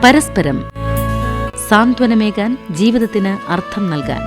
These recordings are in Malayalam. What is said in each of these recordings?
പരസ്പരം സാന്ത്വനമേകാൻ, ജീവിതത്തിന് അർത്ഥം നൽകാൻ.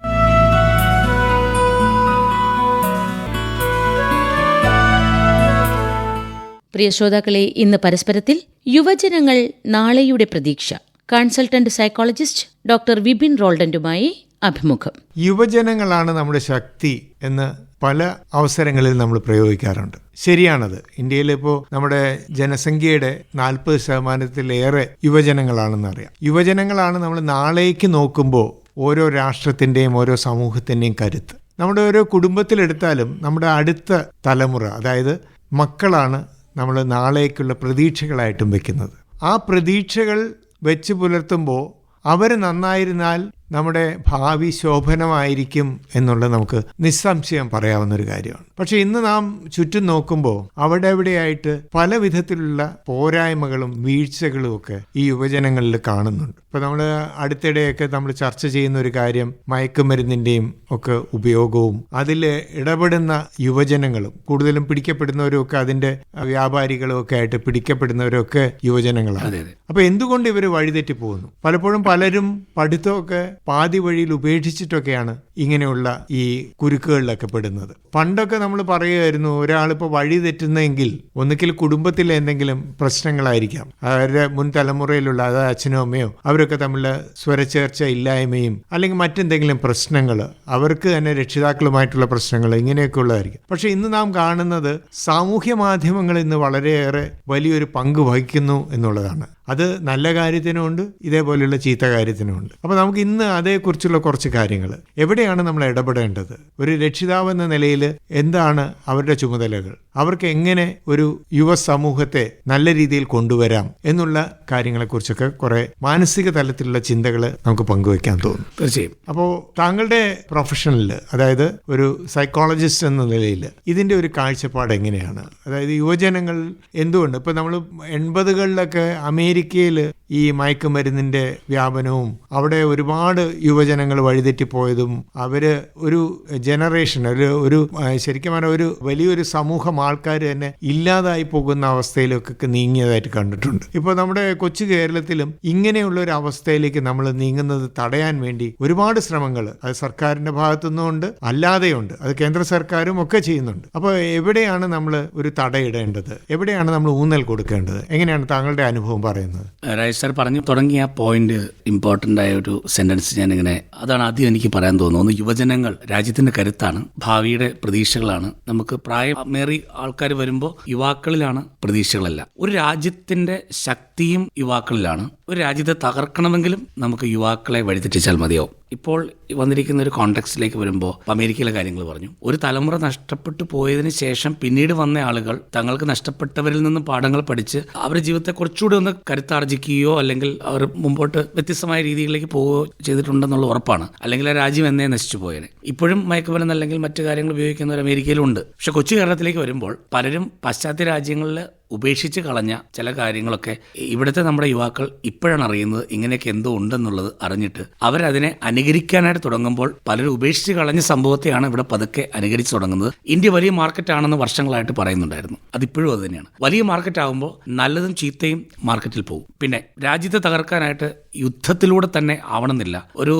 പ്രിയ ശ്രോതാക്കളെ, ഇന്ന് പരസ്പരത്തിൽ യുവജനങ്ങൾ നാളെയുടെ പ്രതീക്ഷ, കൺസൾട്ടന്റ് സൈക്കോളജിസ്റ്റ് ഡോക്ടർ വിപിൻ റോൾഡന്റുമായി അഭിമുഖം. യുവജനങ്ങളാണ് നമ്മുടെ ശക്തി എന്ന് പല അവസരങ്ങളിൽ നമ്മൾ പ്രയോഗിക്കാറുണ്ട്. ശരിയാണത്. ഇന്ത്യയിലിപ്പോൾ നമ്മുടെ ജനസംഖ്യയുടെ 40% യുവജനങ്ങളാണെന്നറിയാം. യുവജനങ്ങളാണ് നമ്മൾ നാളേക്ക് നോക്കുമ്പോൾ ഓരോ രാഷ്ട്രത്തിൻ്റെയും ഓരോ സമൂഹത്തിൻ്റെയും കരുത്ത്. നമ്മുടെ ഓരോ കുടുംബത്തിലെടുത്താലും നമ്മുടെ അടുത്ത തലമുറ, അതായത് മക്കളാണ് നമ്മൾ നാളേക്കുള്ള പ്രതീക്ഷകളായിട്ടും വെക്കുന്നത്. ആ പ്രതീക്ഷകൾ വെച്ച് പുലർത്തുമ്പോൾ അവർ നന്നായിരുന്നാൽ നമ്മുടെ ഭാവി ശോഭനമായിരിക്കും എന്നുള്ളത് നമുക്ക് നിസ്സംശയം പറയാവുന്നൊരു കാര്യമാണ്. പക്ഷെ ഇന്ന് നാം ചുറ്റും നോക്കുമ്പോൾ അവിടെ എവിടെയായിട്ട് പല വിധത്തിലുള്ള പോരായ്മകളും വീഴ്ചകളും ഒക്കെ ഈ യുവജനങ്ങളിൽ കാണുന്നുണ്ട്. ഇപ്പം നമ്മൾ അടുത്തിടെയൊക്കെ നമ്മൾ ചർച്ച ചെയ്യുന്ന ഒരു കാര്യം മയക്കുമരുന്നിൻ്റെയും ഒക്കെ ഉപയോഗവും അതിൽ ഇടപെടുന്ന യുവജനങ്ങളും, കൂടുതലും പിടിക്കപ്പെടുന്നവരും ഒക്കെ അതിൻ്റെ വ്യാപാരികളും ഒക്കെ ആയിട്ട് പിടിക്കപ്പെടുന്നവരൊക്കെ യുവജനങ്ങളാണ്. അപ്പോൾ എന്തുകൊണ്ട് ഇവർ വഴിതെറ്റി പോകുന്നു? പലപ്പോഴും പലരും പഠിത്തമൊക്കെ പാതി വഴിയിൽ ഉപേക്ഷിച്ചിട്ടൊക്കെയാണ് ഇങ്ങനെയുള്ള ഈ കുരുക്കുകളിലൊക്കെ പെടുന്നത്. പണ്ടൊക്കെ നമ്മൾ പറയുമായിരുന്നു, ഒരാളിപ്പോൾ വഴി തെറ്റുന്നെങ്കിൽ ഒന്നുകിൽ കുടുംബത്തിലെ എന്തെങ്കിലും പ്രശ്നങ്ങളായിരിക്കാം, അവരുടെ മുൻ തലമുറയിലുള്ള അതായത് അച്ഛനോ അമ്മയോ അവരൊക്കെ തമ്മിലുള്ള സ്വരച്ചേർച്ച ഇല്ലായ്മയും അല്ലെങ്കിൽ മറ്റെന്തെങ്കിലും പ്രശ്നങ്ങൾ, അവർക്ക് തന്നെ രക്ഷിതാക്കളുമായിട്ടുള്ള പ്രശ്നങ്ങൾ, ഇങ്ങനെയൊക്കെ ഉള്ളതായിരിക്കും. പക്ഷെ ഇന്ന് നാം കാണുന്നത് സാമൂഹ്യ മാധ്യമങ്ങൾ ഇന്ന് വളരെയേറെ വലിയൊരു പങ്ക് വഹിക്കുന്നു എന്നുള്ളതാണ്. അത് നല്ല കാര്യത്തിനുമുണ്ട്, ഇതേപോലെയുള്ള ചീത്ത കാര്യത്തിനുമുണ്ട്. അപ്പോൾ നമുക്ക് ഇന്ന് അതേക്കുറിച്ചുള്ള കുറച്ച് കാര്യങ്ങൾ, എവിടെയാണ് നമ്മൾ ഇടപെടേണ്ടത്, ഒരു രക്ഷിതാവ് എന്ന നിലയിൽ എന്താണ് അവരുടെ ചുമതലകൾ, അവർക്ക് എങ്ങനെ ഒരു യുവ സമൂഹത്തെ നല്ല രീതിയിൽ കൊണ്ടുവരാം എന്നുള്ള കാര്യങ്ങളെക്കുറിച്ചൊക്കെ കുറെ മാനസിക തലത്തിലുള്ള ചിന്തകൾ നമുക്ക് പങ്കുവയ്ക്കാൻ തോന്നും. തീർച്ചയായും. അപ്പോൾ താങ്കളുടെ പ്രൊഫഷനിൽ, അതായത് ഒരു സൈക്കോളജിസ്റ്റ് എന്ന നിലയിൽ ഇതിൻ്റെ ഒരു കാഴ്ചപ്പാട് എങ്ങനെയാണ്? അതായത് യുവജനങ്ങൾ എന്തുകൊണ്ട് ഇപ്പം നമ്മൾ 80കളിലൊക്കെ അമേരിക്കയിൽ ഈ മയക്കുമരുന്നിൻ്റെ വ്യാപനവും അവിടെ ഒരുപാട് യുവജനങ്ങൾ വഴിതെറ്റിപ്പോയതും അവര് ഒരു ജനറേഷൻ, ഒരു ശരിക്കും പറഞ്ഞാൽ ഒരു വലിയൊരു സമൂഹം ആൾക്കാർ തന്നെ ഇല്ലാതായി പോകുന്ന അവസ്ഥയിലൊക്കെ നീങ്ങിയതായിട്ട് കണ്ടിട്ടുണ്ട്. ഇപ്പോൾ നമ്മുടെ കൊച്ചു കേരളത്തിലും ഇങ്ങനെയുള്ള ഒരു അവസ്ഥയിലേക്ക് നമ്മൾ നീങ്ങുന്നത് തടയാൻ വേണ്ടി ഒരുപാട് ശ്രമങ്ങൾ അത് സർക്കാരിന്റെ ഭാഗത്തുനിന്നുണ്ട്, അല്ലാതെയുണ്ട്, അത് കേന്ദ്ര സർക്കാരും ഒക്കെ ചെയ്യുന്നുണ്ട്. അപ്പോൾ എവിടെയാണ് നമ്മൾ ഒരു തടയിടേണ്ടത്, എവിടെയാണ് നമ്മൾ ഊന്നൽ കൊടുക്കേണ്ടത്, എങ്ങനെയാണ് താങ്കളുടെ അനുഭവം പറയുന്നത്? രാജ് സാർ പറഞ്ഞു തുടങ്ങിയ പോയിന്റ് ഇമ്പോർട്ടൻ്റ് ആയ ഒരു സെന്റൻസ് ഞാനിങ്ങനെ, അതാണ് ആദ്യം എനിക്ക് പറയാൻ തോന്നുന്നു. യുവജനങ്ങൾ രാജ്യത്തിന്റെ കരുത്താണ്, ഭാവിയുടെ പ്രതീക്ഷകളാണ്. നമുക്ക് പ്രായമേറി ആൾക്കാർ വരുമ്പോൾ യുവാക്കളിലാണ് പ്രതീക്ഷകളല്ല. ഒരു രാജ്യത്തിന്റെ ശക്തിയും യുവാക്കളിലാണ്. ഒരു രാജ്യത്തെ തകർക്കണമെങ്കിലും നമുക്ക് യുവാക്കളെ വഴിതെറ്റിച്ചാൽ മതിയാവും. ഇപ്പോൾ വന്നിരിക്കുന്ന ഒരു കോണ്ടെക്സ്റ്റിലേക്ക് വരുമ്പോൾ അമേരിക്കയിലെ കാര്യങ്ങൾ പറഞ്ഞു. ഒരു തലമുറ നഷ്ടപ്പെട്ടു പോയതിന് ശേഷം പിന്നീട് വന്ന ആളുകൾ തങ്ങൾക്ക് നഷ്ടപ്പെട്ടവരിൽ നിന്നും പാഠങ്ങൾ പഠിച്ച് അവരുടെ ജീവിതത്തെ കുറച്ചുകൂടി ഒന്ന് കരുത്താർജിക്കുകയോ അല്ലെങ്കിൽ അവർ മുമ്പോട്ട് വ്യത്യസ്തമായ രീതികളിലേക്ക് പോവുകയോ ചെയ്തിട്ടുണ്ടെന്നുള്ള ഉറപ്പാണ്. അല്ലെങ്കിൽ ആ രാജ്യം എന്നേ നശിച്ചു പോയേനെ. ഇപ്പോഴും മയക്കുമരുന്ന് അല്ലെങ്കിൽ മറ്റു കാര്യങ്ങൾ ഉപയോഗിക്കുന്നവർ അമേരിക്കയിലുണ്ട്. പക്ഷെ കൊച്ചു കേരളത്തിലേക്ക് വരുമ്പോൾ പലരും പാശ്ചാത്യ രാജ്യങ്ങളിൽ ഉപേക്ഷിച്ച് കളഞ്ഞ ചില കാര്യങ്ങളൊക്കെ ഇവിടുത്തെ നമ്മുടെ യുവാക്കൾ ഇപ്പോഴാണ് അറിയുന്നത്. ഇങ്ങനെയൊക്കെ എന്തോ ഉണ്ടെന്നുള്ളത് അറിഞ്ഞിട്ട് അവരതിനെ അനുകരിക്കാനായിട്ട് തുടങ്ങുമ്പോൾ പലരും ഉപേക്ഷിച്ച് കളഞ്ഞ സംഭവത്തെയാണ് ഇവിടെ പതുക്കെ അനുകരിച്ച് തുടങ്ങുന്നത്. ഇന്ത്യ വലിയ മാർക്കറ്റാണെന്ന് വർഷങ്ങളായിട്ട് പറയുന്നുണ്ടായിരുന്നു. അതിപ്പോഴും അത് തന്നെയാണ്. വലിയ മാർക്കറ്റ് ആകുമ്പോൾ നല്ലതും ചീത്തയും മാർക്കറ്റിൽ പോകും. പിന്നെ രാജ്യത്തെ തകർക്കാനായിട്ട് യുദ്ധത്തിലൂടെ തന്നെ ആവണമെന്നില്ല. ഒരു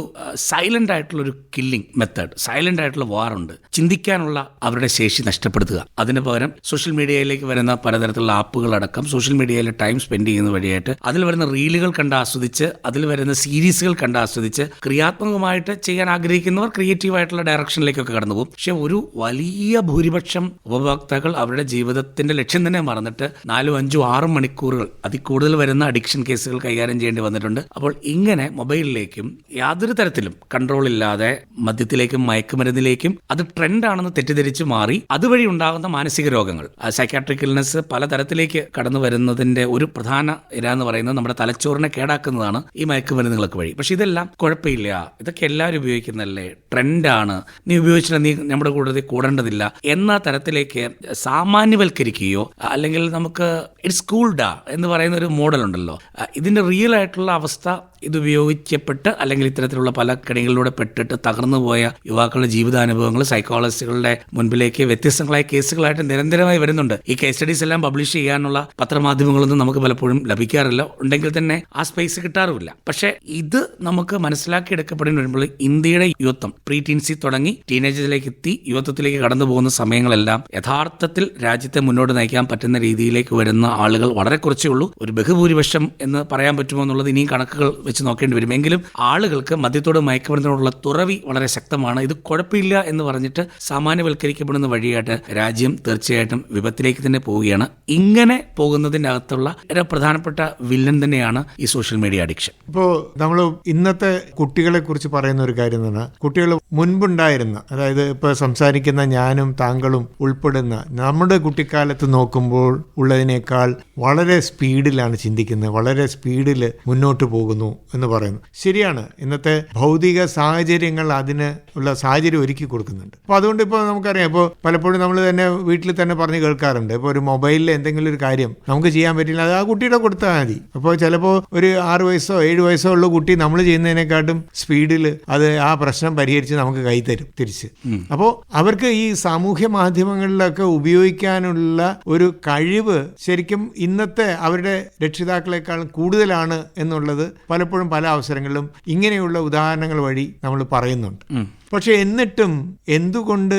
സൈലന്റ് ആയിട്ടുള്ള ഒരു കില്ലിംഗ് മെത്തേഡ്, സൈലന്റ് ആയിട്ടുള്ള വാറുണ്ട്. ചിന്തിക്കാനുള്ള അവരുടെ ശേഷി നഷ്ടപ്പെടുത്തുക. അതിന് പകരം സോഷ്യൽ മീഡിയയിലേക്ക് വരുന്ന പലതരത്തിലുള്ള ആപ്പുകളടക്കം സോഷ്യൽ മീഡിയയിൽ ടൈം സ്പെൻഡ് ചെയ്യുന്ന വഴിയായിട്ട് അതിൽ വരുന്ന റീലുകൾ കണ്ട് ആസ്വദിച്ച്, അതിൽ വരുന്ന സീരീസുകൾ കണ്ട് ആസ്വദിച്ച് ക്രിയാത്മകമായിട്ട് ചെയ്യാൻ ആഗ്രഹിക്കുന്നവർ ക്രിയേറ്റീവായിട്ടുള്ള ഡയറക്ഷനിലേക്കൊക്കെ കടന്നു പോകും. പക്ഷെ ഒരു വലിയ ഭൂരിപക്ഷം ഉപഭോക്താക്കൾ അവരുടെ ജീവിതത്തിന്റെ ലക്ഷ്യം തന്നെ മറന്നിട്ട് 4, 5, 6 മണിക്കൂറുകൾ അതിൽ കൂടുതൽ വരുന്ന അഡിക്ഷൻ കേസുകൾ കൈകാര്യം ചെയ്യേണ്ടി വന്നിട്ടുണ്ട്. അപ്പോൾ ഇങ്ങനെ മൊബൈലിലേക്കും യാതൊരു തരത്തിലും കൺട്രോൾ ഇല്ലാതെ മദ്യത്തിലേക്കും മയക്കുമരുന്നിലേക്കും അത് ട്രെൻഡാണെന്ന് തെറ്റിദ്ധരിച്ച് മാറി അതുവഴി ഉണ്ടാകുന്ന മാനസിക രോഗങ്ങൾ, സൈക്കാട്രിക് ഇൽനെസ് പലതരത്തിലേക്ക് കടന്നു വരുന്നതിന്റെ ഒരു പ്രധാന ഇര എന്ന് പറയുന്നത് നമ്മുടെ തലച്ചോറിനെ കേടാക്കുന്നതാണ് ഈ മയക്കുമരുന്നുകളൊക്കെ വഴി. പക്ഷെ ഇതെല്ലാം കുഴപ്പമില്ല, ഇതൊക്കെ എല്ലാവരും ഉപയോഗിക്കുന്നതല്ലേ, ട്രെൻഡാണ്, നീ ഉപയോഗിച്ചിട്ട് നീ നമ്മുടെ കൂടെ കൂടേണ്ടതില്ല എന്ന തരത്തിലേക്ക് സാമാന്യവൽക്കരിക്കുകയോ അല്ലെങ്കിൽ നമുക്ക് ഇറ്റ്സ് കൂൾഡാ എന്ന് പറയുന്ന ഒരു മോഡൽ ഉണ്ടല്ലോ, ഇതിന്റെ റിയൽ ആയിട്ടുള്ള അവസ്ഥ ഇതുപയോഗിക്കപ്പെട്ട് അല്ലെങ്കിൽ ഇത്തരത്തിലുള്ള പല കെണികളിലൂടെ പെട്ടിട്ട് തകർന്നു പോയ യുവാക്കളുടെ ജീവിതാനുഭവങ്ങൾ സൈക്കോളജിസ്റ്റുകളുടെ മുൻപിലേക്ക് വ്യത്യസ്തങ്ങളായ കേസുകളായിട്ട് നിരന്തരമായി വരുന്നുണ്ട്. ഈ കേസ് സ്റ്റഡീസ് എല്ലാം പബ്ലിഷ് ചെയ്യാനുള്ള പത്രമാധ്യമങ്ങളൊന്നും നമുക്ക് പലപ്പോഴും ലഭിക്കാറില്ല, ഉണ്ടെങ്കിൽ തന്നെ ആ സ്പേസ് കിട്ടാറുമില്ല. പക്ഷേ ഇത് നമുക്ക് മനസ്സിലാക്കിയെടുക്കപ്പെടേണ്ടി വരുമ്പോൾ ഇന്ത്യയുടെ യുവത്വം പ്രീ ടീൻസി തുടങ്ങി ടീനേജേഴ്സിലേക്ക് എത്തി യുവത്വത്തിലേക്ക് കടന്നു പോകുന്ന സമയങ്ങളെല്ലാം യഥാർത്ഥത്തിൽ രാജ്യത്തെ മുന്നോട്ട് നയിക്കാൻ പറ്റുന്ന രീതിയിലേക്ക് വരുന്ന ആളുകൾ വളരെ കുറച്ചേ ഉള്ളൂ. ഒരു ബഹുഭൂരിപക്ഷം എന്ന് പറയാൻ പറ്റുമോ എന്നുള്ളത് ഇനിയും കണക്കുകൾ വെച്ച് നോക്കേണ്ടി വരും. എങ്കിലും ആളുകൾക്ക് മദ്യത്തോട് മയക്കുമരുന്നിനോടുള്ള തുറവി വളരെ ശക്തമാണ്. ഇത് കുഴപ്പമില്ല എന്ന് പറഞ്ഞിട്ട് സാമാന്യവൽക്കരിക്കപ്പെടുന്ന വഴിയായിട്ട് രാജ്യം തീർച്ചയായിട്ടും വിപത്തിലേക്ക് തന്നെ പോവുകയാണ്. ഇങ്ങനെ പോകുന്നതിൻ്റെ അകത്തുള്ള ഒരു പ്രധാനപ്പെട്ട വില്ലൻ തന്നെയാണ് ഈ സോഷ്യൽ മീഡിയ അഡിക്ഷൻ. ഇപ്പോൾ നമ്മൾ ഇന്നത്തെ കുട്ടികളെ കുറിച്ച് പറയുന്ന ഒരു കാര്യം എന്ന് പറഞ്ഞാൽ, കുട്ടികൾ മുൻപുണ്ടായിരുന്ന, അതായത് ഇപ്പോൾ സംസാരിക്കുന്ന ഞാനും താങ്കളും ഉൾപ്പെടുന്ന നമ്മുടെ കുട്ടിക്കാലത്ത് നോക്കുമ്പോൾ ഉള്ളതിനേക്കാൾ വളരെ സ്പീഡിലാണ് ചിന്തിക്കുന്നത്, വളരെ സ്പീഡിൽ മുന്നോട്ട് പോകുന്നു എന്ന് പറയുന്നു. ശരിയാണ്, ഇന്നത്തെ ഭൗതിക സാഹചര്യങ്ങൾ അതിന് ഉള്ള സാഹചര്യം ഒരുക്കി കൊടുക്കുന്നുണ്ട്. അപ്പോൾ അതുകൊണ്ട് ഇപ്പോൾ നമുക്കറിയാം, ഇപ്പോൾ പലപ്പോഴും നമ്മൾ തന്നെ വീട്ടിൽ തന്നെ പറഞ്ഞ് കേൾക്കാറുണ്ട്, ഇപ്പോൾ ഒരു മൊബൈലിൽ എന്തെങ്കിലും ഒരു കാര്യം നമുക്ക് ചെയ്യാൻ പറ്റില്ല, അത് ആ കുട്ടിയുടെ കൊടുത്താൽ മതി. അപ്പോൾ ചിലപ്പോൾ ഒരു 6 വയസ്സോ 7 വയസ്സോ ഉള്ള കുട്ടി നമ്മൾ ചെയ്യുന്നതിനെക്കാട്ടും സ്പീഡിൽ അത് ആ പ്രശ്നം പരിഹരിച്ച് നമുക്ക് കൈതരും തിരിച്ച്. അപ്പോൾ അവർക്ക് ഈ സാമൂഹ്യ മാധ്യമങ്ങളിലൊക്കെ ഉപയോഗിക്കാനുള്ള ഒരു കഴിവ് ശരിക്കും ഇന്നത്തെ അവരുടെ രക്ഷിതാക്കളെക്കാൾ കൂടുതലാണ് എന്നുള്ളത് പലപ്പോഴും പല അവസരങ്ങളിലും ഇങ്ങനെയുള്ള ഉദാഹരണങ്ങൾ വഴി നമ്മൾ പറയുന്നുണ്ട്. പക്ഷെ എന്നിട്ടും എന്തുകൊണ്ട്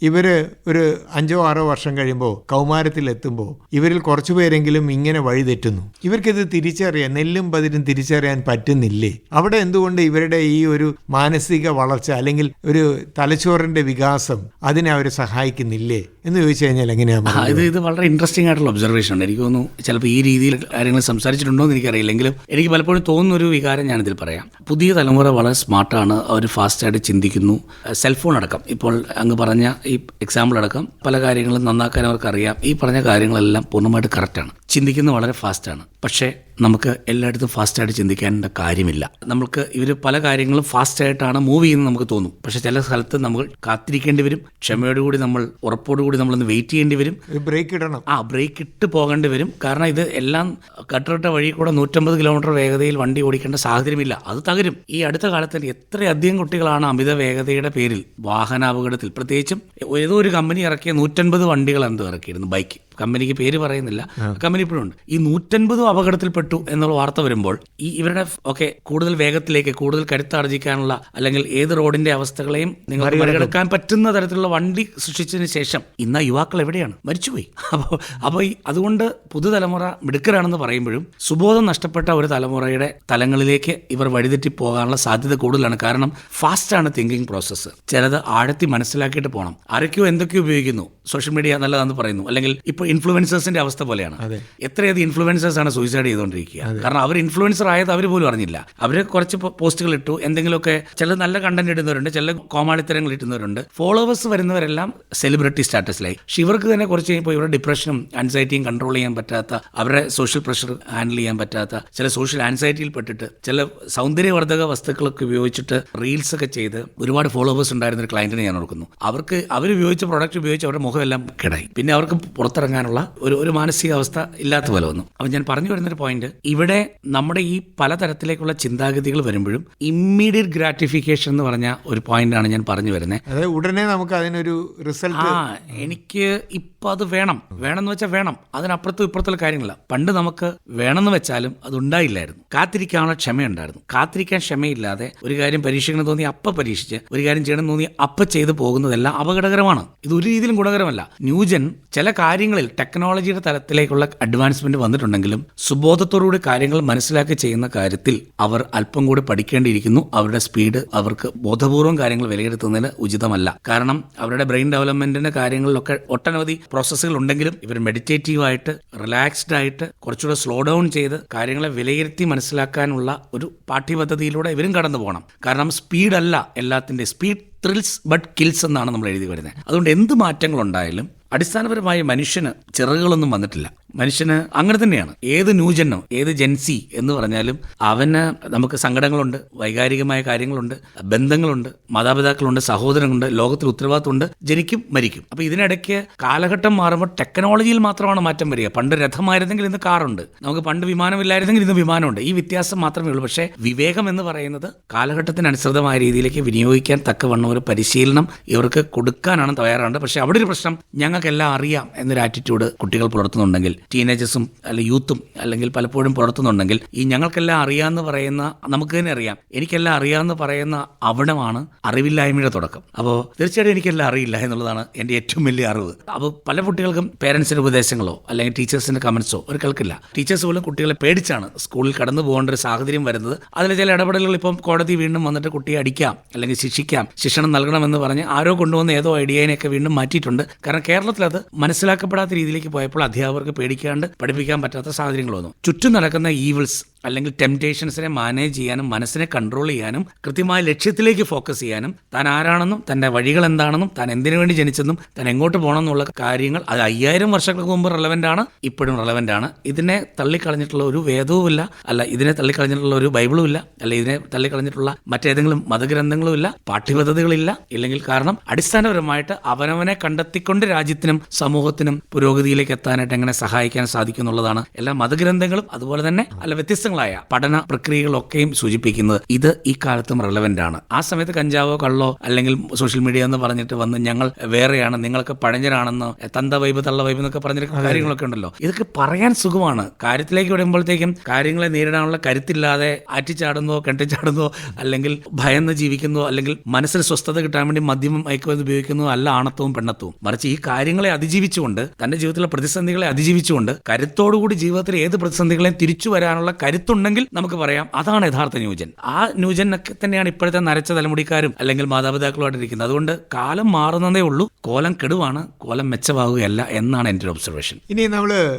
ഇവര് ഒരു 5-6 വർഷം കഴിയുമ്പോൾ കൗമാരത്തിലെത്തുമ്പോൾ ഇവരിൽ കുറച്ചുപേരെങ്കിലും ഇങ്ങനെ വഴിതെറ്റുന്നു? ഇവർക്കിത് തിരിച്ചറിയാൻ, നെല്ലും പതിരും തിരിച്ചറിയാൻ പറ്റുന്നില്ലേ? അവിടെ എന്തുകൊണ്ട് ഇവരുടെ ഈ ഒരു മാനസിക വളർച്ച അല്ലെങ്കിൽ ഒരു തലച്ചോറിന്റെ വികാസം അതിനെ അവർ സഹായിക്കുന്നില്ലേ എന്ന് ചോദിച്ചു കഴിഞ്ഞാൽ എങ്ങനെയാണ്? ഇത് വളരെ ഇൻട്രസ്റ്റിംഗ് ആയിട്ടുള്ള ഒബ്സർവേഷൻ ആണ്. എനിക്ക് തോന്നുന്നു ചിലപ്പോൾ ഈ രീതിയിൽ കാര്യങ്ങൾ സംസാരിച്ചിട്ടുണ്ടോ എന്ന് എനിക്കറിയില്ലെങ്കിലും എനിക്ക് പലപ്പോഴും തോന്നുന്നൊരു വികാരം ഞാനിതിൽ പറയാം. പുതിയ തലമുറ വളരെ സ്മാർട്ടാണ്, അവർ ഫാസ്റ്റായിട്ട് ചിന്തിക്കുന്നു. സെൽഫോൺ അടക്കം, ഇപ്പോൾ അങ്ങ് പറഞ്ഞ ഈ എക്സാമ്പിൾ അടക്കം പല കാര്യങ്ങളും നന്നാക്കാൻ അവർക്കറിയാം. ഈ പറഞ്ഞ കാര്യങ്ങളെല്ലാം പൂർണ്ണമായിട്ട് കറക്റ്റാണ്. ചിന്തിക്കുന്നത് വളരെ ഫാസ്റ്റാണ്. പക്ഷേ നമുക്ക് എല്ലായിടത്തും ഫാസ്റ്റായിട്ട് ചിന്തിക്കേണ്ട കാര്യമില്ല. നമുക്ക് ഇവർ പല കാര്യങ്ങളും ഫാസ്റ്റായിട്ടാണ് മൂവ് ചെയ്യുന്നത് നമുക്ക് തോന്നും. പക്ഷെ ചില സ്ഥലത്ത് നമ്മൾ കാത്തിരിക്കേണ്ടി വരും, ക്ഷമയോടുകൂടി നമ്മൾ ഉറപ്പോടുകൂടി നമ്മളൊന്ന് വെയിറ്റ് ചെയ്യേണ്ടി വരും, ബ്രേക്ക് ഇടണം, ബ്രേക്ക് ഇട്ട് പോകേണ്ടി വരും. കാരണം ഇത് എല്ലാം കട്ടറിട്ട വഴി കൂടെ 150 കിലോമീറ്റർ വേഗതയിൽ വണ്ടി ഓടിക്കേണ്ട സാഹചര്യമില്ല, അത് തകരും. ഈ അടുത്ത കാലത്ത് എത്രയധികം കുട്ടികളാണ് അമിത വേഗതയുടെ പേരിൽ വാഹനാപകടത്തിൽ, പ്രത്യേകിച്ചും ഏതോ ഒരു കമ്പനി ഇറക്കിയ 150 വണ്ടികൾ എന്തോ ഇറക്കിയിരുന്നു, ബൈക്ക്, കമ്പനിക്ക് പേര് പറയുന്നില്ല, കമ്പനി ഇപ്പോഴും ഉണ്ട്. ഈ 150 അപകടത്തിൽപ്പെട്ടു എന്നുള്ള വാർത്ത വരുമ്പോൾ ഇവരുടെ കൂടുതൽ വേഗത്തിലേക്ക്, കൂടുതൽ കരുത്താർജിക്കാനുള്ള അല്ലെങ്കിൽ ഏത് റോഡിന്റെ അവസ്ഥകളെയും നിങ്ങൾക്ക് മറികടക്കാൻ പറ്റുന്ന തരത്തിലുള്ള വണ്ടി സൃഷ്ടിച്ചതിന് ശേഷം ഇന്ന് യുവാക്കൾ എവിടെയാണ്? മരിച്ചുപോയി. അപ്പോൾ അതുകൊണ്ട് പുതുതലമുറ മിടുക്കരാണെന്ന് പറയുമ്പോഴും സുബോധം നഷ്ടപ്പെട്ട ഒരു തലമുറയുടെ തലങ്ങളിലേക്ക് ഇവർ വഴിതെറ്റി പോകാനുള്ള സാധ്യത കൂടുതലാണ്. കാരണം ഫാസ്റ്റാണ് തിങ്കിങ് പ്രോസസ്സ്. ചിലത് ആഴത്തി മനസ്സിലാക്കിയിട്ട് പോകണം. ആരൊക്കെയോ എന്തൊക്കെയോ ഉപയോഗിക്കുന്നു, സോഷ്യൽ മീഡിയ നല്ലതാണെന്ന് പറയുന്നു, അല്ലെങ്കിൽ ഇപ്പോൾ ഇൻഫ്ലുവൻസേഴ്സിന്റെ അവസ്ഥ പോലെയാണ്. എത്രയധികം ഇൻഫ്ലുവൻസേഴ്സ് ആണ് സൂയിസൈഡ് ചെയ്തുകൊണ്ടിരിക്കുക. കാരണം അവർ ഇൻഫ്ലുവൻസർ ആയത് അവർ പോലും അറിഞ്ഞില്ല. അവർ കുറച്ച് പോസ്റ്റുകൾ ഇട്ടു, എന്തെങ്കിലുമൊക്കെ ചില നല്ല കണ്ടന്റ് ഇടുന്നവരുണ്ട്, ചില കോമാളിത്തരങ്ങൾ ഇട്ടുന്നവരുണ്ട്. Followers വരുന്നവരെല്ലാം celebrity സ്റ്റാറ്റസിലായി. പക്ഷെ ഇവർക്ക് തന്നെ കുറച്ച് കഴിയുമ്പോൾ ഇവരുടെ ഡിപ്രഷനും ആൻസൈറ്റിയും കൺട്രോൾ ചെയ്യാൻ പറ്റാത്ത, അവരുടെ സോഷ്യൽ പ്രഷർ ഹാൻഡിൽ ചെയ്യാൻ പറ്റാത്ത, ചില സോഷ്യൽ ആൻസൈറ്റിയിൽ പെട്ടിട്ട് ചില സൗന്ദര്യവർദ്ധക വസ്തുക്കളൊക്കെ ഉപയോഗിച്ചിട്ട് റീൽസ് ഒക്കെ ചെയ്ത് ഒരുപാട് ഫോളോവേഴ്സ് ഉണ്ടായിരുന്ന ഒരു ക്ലയന്റിനെ ഞാൻ ഓർക്കുന്നു. അവർ ഉപയോഗിച്ച പ്രൊഡക്റ്റ് ഉപയോഗിച്ച് അവരുടെ മുഖമെല്ലാം കിടായി. പിന്നെ അവർക്ക് പുറത്തിറങ്ങാനുള്ള ഒരു മാനസികാവസ്ഥ ഇല്ലാത്ത പോലെ വന്നു. അപ്പം ഞാൻ പറഞ്ഞു വരുന്നൊരു പോയിന്റ്, ഇവിടെ നമ്മുടെ ഈ പലതരത്തിലേക്കുള്ള ചിന്താഗതികൾ വരുമ്പോഴും ഇമ്മീഡിയറ്റ് ഗ്രാറ്റിഫിക്കേഷൻ എന്ന് പറഞ്ഞ ഒരു പോയിന്റാണ് ഞാൻ പറഞ്ഞു വരുന്നത്. അതായത് ഉടനെ നമുക്ക് അതിനൊരു റിസൾട്ട്, എനിക്ക് ഇപ്പം അത് വേണമെന്ന് വെച്ചാൽ വേണം, അതിനപ്പുറത്തും ഇപ്പുറത്തുള്ള കാര്യങ്ങളില്ല. പണ്ട് നമുക്ക് വേണമെന്ന് വെച്ചാലും അത് ഉണ്ടായില്ലായിരുന്നു. കാത്തിരിക്കാനുള്ള ക്ഷമയുണ്ടായിരുന്നു. കാത്തിരിക്കാൻ ക്ഷമയില്ലാതെ ഒരു കാര്യം പരീക്ഷിക്കണം തോന്നി അപ്പം പരീക്ഷിച്ച്, ഒരു കാര്യം ചെയ്യണം തോന്നി അപ്പം ചെയ്ത് പോകുന്നതെല്ലാം അപകടകരമാണ്. ഇത് ഒരു രീതിയിലും ഗുണകരമല്ല. ന്യൂജൻ ചില കാര്യങ്ങളിൽ ടെക്നോളജിയുടെ തലത്തിലേക്കുള്ള അഡ്വാൻസ്മെന്റ് വന്നിട്ടുണ്ടെങ്കിലും സുബോധത്തോടുകൂടി കാര്യങ്ങൾ മനസ്സിലാക്കി ചെയ്യുന്ന കാര്യത്തിൽ അവർ അല്പം കൂടി പഠിക്കേണ്ടിയിരിക്കുന്നു. അവരുടെ സ്പീഡ്, അവർക്ക് ബോധപൂർവം കാര്യങ്ങൾ വിലയിരുത്തുന്നതിന് ഉചിതമല്ല. കാരണം അവരുടെ ബ്രെയിൻ ഡെവലപ്മെന്റിന്റെ കാര്യങ്ങളിലൊക്കെ ഒട്ടനവധി പ്രോസസ്സുകൾ ഉണ്ടെങ്കിലും ഇവർ മെഡിറ്റേറ്റീവായിട്ട്, റിലാക്സ്ഡ് ആയിട്ട്, കുറച്ചുകൂടെ സ്ലോ ഡൗൺ ചെയ്ത് കാര്യങ്ങളെ വിലയിരുത്തി മനസ്സിലാക്കാനുള്ള ഒരു പാഠ്യപദ്ധതിയിലൂടെ ഇവരും കടന്നു പോകണം. കാരണം സ്പീഡല്ല എല്ലാത്തിൻ്റെ, സ്പീഡ് ത്രിൽസ് ബട്ട് കിൽസ് എന്നാണ് നമ്മൾ എഴുതി വരുന്നത്. അതുകൊണ്ട് എന്ത് മാറ്റങ്ങളുണ്ടായാലും അടിസ്ഥാനപരമായി മനുഷ്യന് ചിറകുകളൊന്നും വന്നിട്ടില്ല. മനുഷ്യന് അങ്ങനെ തന്നെയാണ്. ഏത് ന്യൂജനോ ഏത് ജെൻസി എന്ന് പറഞ്ഞാലും അവന് നമുക്ക് സങ്കടങ്ങളുണ്ട്, വൈകാരികമായ കാര്യങ്ങളുണ്ട്, ബന്ധങ്ങളുണ്ട്, മാതാപിതാക്കളുണ്ട്, സഹോദരങ്ങളുണ്ട്, ലോകത്തിൽ ഉത്തരവാദിത്തമുണ്ട്, ജനിക്കും മരിക്കും. അപ്പൊ ഇതിനിടയ്ക്ക് കാലഘട്ടം മാറുമ്പോൾ ടെക്നോളജിയിൽ മാത്രമാണ് മാറ്റം വരിക. പണ്ട് രഥമായിരുന്നെങ്കിൽ ഇന്ന് കാറുണ്ട്, നമുക്ക് പണ്ട് വിമാനമില്ലായിരുന്നെങ്കിൽ ഇന്ന് വിമാനമുണ്ട്. ഈ വ്യത്യാസം മാത്രമേ ഉള്ളൂ. പക്ഷേ വിവേകം എന്ന് പറയുന്നത് കാലഘട്ടത്തിനനുസൃതമായ രീതിയിലേക്ക് വിനിയോഗിക്കാൻ തക്കവണ്ണം ഒരു പരിശീലനം ഇവർക്ക് കൊടുക്കാനാണ് തയ്യാറാണ്. പക്ഷേ അവിടെ ഒരു പ്രശ്നം, ഞങ്ങൾക്കെല്ലാം അറിയാം എന്നൊരു ആറ്റിറ്റ്യൂഡ് കുട്ടികൾ പുലർത്തുന്നുണ്ടെങ്കിൽ, ടീനേജേഴ്സും അല്ലെങ്കിൽ യൂത്തും അല്ലെങ്കിൽ പലപ്പോഴും പുലർത്തുന്നുണ്ടെങ്കിൽ, ഈ ഞങ്ങൾക്കെല്ലാം അറിയാമെന്ന് പറയുന്ന, നമുക്ക് തന്നെ അറിയാം, എനിക്കെല്ലാം അറിയാമെന്ന് പറയുന്ന അവിടമാണ് അറിവില്ലായ്മയുടെ തുടക്കം. അപ്പോൾ തീർച്ചയായിട്ടും എനിക്കെല്ലാം അറിയില്ല എന്നുള്ളതാണ് എൻ്റെ ഏറ്റവും വലിയ അറിവ്. അപ്പോൾ പല കുട്ടികൾക്കും പേരൻസിൻ്റെ ഉപദേശങ്ങളോ അല്ലെങ്കിൽ ടീച്ചേഴ്സിൻ്റെ കമൻസോ ഒരു കേൾക്കില്ല. ടീച്ചേഴ്സ് പോലും കുട്ടികളെ പേടിച്ചാണ് സ്കൂളിൽ കടന്നു പോകേണ്ട ഒരു സാഹചര്യം വരുന്നത്. അതിൽ ചില ഇടപെടലുകൾ ഇപ്പം കോടതി വീണ്ടും വന്നിട്ട് കുട്ടിയെ അടിക്കാം അല്ലെങ്കിൽ ശിക്ഷിക്കാം, ശിക്ഷണം നൽകണമെന്ന് പറഞ്ഞ് ആരോ കൊണ്ടുവന്ന ഏതോ ഐഡിയനെയൊക്കെ വീണ്ടും മാറ്റിയിട്ടുണ്ട്. കാരണം കേരളത്തിൽ അത് മനസ്സിലാക്കപ്പെടാത്ത രീതിയിലേക്ക് പോയപ്പോൾ അധ്യാപകർക്ക് പേടിക്കാണ്ട് പഠിപ്പിക്കാൻ പറ്റാത്ത സാഹചര്യങ്ങൾ വന്നു. ചുറ്റും നടക്കുന്ന ഈവിൾസ് അല്ലെങ്കിൽ ടെംപ്റ്റേഷൻസിനെ മാനേജ് ചെയ്യാനും മനസ്സിനെ കൺട്രോൾ ചെയ്യാനും കൃത്യമായ ലക്ഷ്യത്തിലേക്ക് ഫോക്കസ് ചെയ്യാനും താൻ ആരാണെന്നും തൻ്റെ വഴികൾ എന്താണെന്നും താൻ എന്തിനു വേണ്ടി ജനിച്ചെന്നും താൻ എങ്ങോട്ട് പോകണം എന്നുള്ള കാര്യങ്ങൾ അത് 5000 വർഷങ്ങൾക്ക് മുമ്പ് റെലവൻ്റ് ആണ്, ഇപ്പോഴും റെലവൻ്റ് ആണ്. ഇതിനെ തള്ളിക്കളഞ്ഞിട്ടുള്ള ഒരു വേദവുമില്ല, അല്ല ഇതിനെ തള്ളിക്കളഞ്ഞിട്ടുള്ള ഒരു ബൈബിളും ഇല്ല, അല്ല ഇതിനെ തള്ളിക്കളഞ്ഞിട്ടുള്ള മറ്റേതെങ്കിലും മതഗ്രന്ഥങ്ങളും ഇല്ല, പാഠ്യപദ്ധതികളില്ല. ഇല്ലെങ്കിൽ കാരണം അടിസ്ഥാനപരമായിട്ട് അവനവനെ കണ്ടെത്തിക്കൊണ്ട് രാജ്യത്തിനും സമൂഹത്തിനും പുരോഗതിയിലേക്ക് എത്താനായിട്ട് എങ്ങനെ സഹായിക്കാൻ സാധിക്കും എന്നുള്ളതാണ് എല്ലാ മതഗ്രന്ഥങ്ങളും അതുപോലെ തന്നെ അല്ല വ്യത്യസ്തങ്ങളായ പഠന പ്രക്രിയകളൊക്കെയും സൂചിപ്പിക്കുന്നത്. ഇത് ഈ കാലത്തും റെലവൻ്റ് ആണ്. ആ സമയത്ത് കഞ്ചാവോ കള്ളോ അല്ലെങ്കിൽ സോഷ്യൽ മീഡിയ എന്ന് പറഞ്ഞിട്ട് വന്ന് ഞങ്ങൾ വേറെയാണ്, നിങ്ങൾക്ക് പഴഞ്ഞരാണെന്നോ തന്ത വൈബ് തള്ള വൈബ് എന്നൊക്കെ പറഞ്ഞിട്ട് കാര്യങ്ങളൊക്കെ ഉണ്ടല്ലോ. ഇതൊക്കെ പറയാൻ സുഖമാണ്. കാര്യത്തിലേക്ക് വരുമ്പോഴത്തേക്കും കാര്യങ്ങളെ നേരിടാനുള്ള കരുത്തില്ലാതെ ആറ്റിച്ചാടുന്നോ കെട്ടിച്ചാടുന്നോ അല്ലെങ്കിൽ ഭയന്ന് ജീവിക്കുന്നോ അല്ലെങ്കിൽ മനസ്സിൽ സ്വസ്ഥത കിട്ടാൻ വേണ്ടി മദ്യം മയക്കുമരുന്ന് ഉപയോഗിക്കുന്നതോ അല്ല ആണത്വവും പെണ്ണത്വവും. മറിച്ച് ഈ കാര്യങ്ങളെ അതിജീവിച്ചുകൊണ്ട് തന്റെ ജീവിതത്തിലെ പ്രതിസന്ധികളെ അതിജീവിച്ചുകൊണ്ട് കരുത്തോടുകൂടി ജീവിതത്തിൽ ഏത് പ്രതിസന്ധികളെയും തിരിച്ചു വരാനുള്ള കരുത്തുണ്ടെങ്കിൽ നമുക്ക് പറയാം അതാണ് യഥാർത്ഥ ന്യൂജൻ. ആ ന്യൂജനൊക്കെ തന്നെയാണ് ഇപ്പോഴത്തെ നരച്ച തലമുടിക്കാരും അല്ലെങ്കിൽ മാതാപിതാക്കളുമായിട്ടിരിക്കുന്നത്. അതുകൊണ്ട് കാലം മാറുന്നതേ ഉള്ളൂ, കോലം കെടുവാണ്, കോലം മെച്ചമാവുകയല്ല എന്നാണ് എൻ്റെ ഒരു ഒബ്സർവേഷൻ. ഇനി നമ്മൾ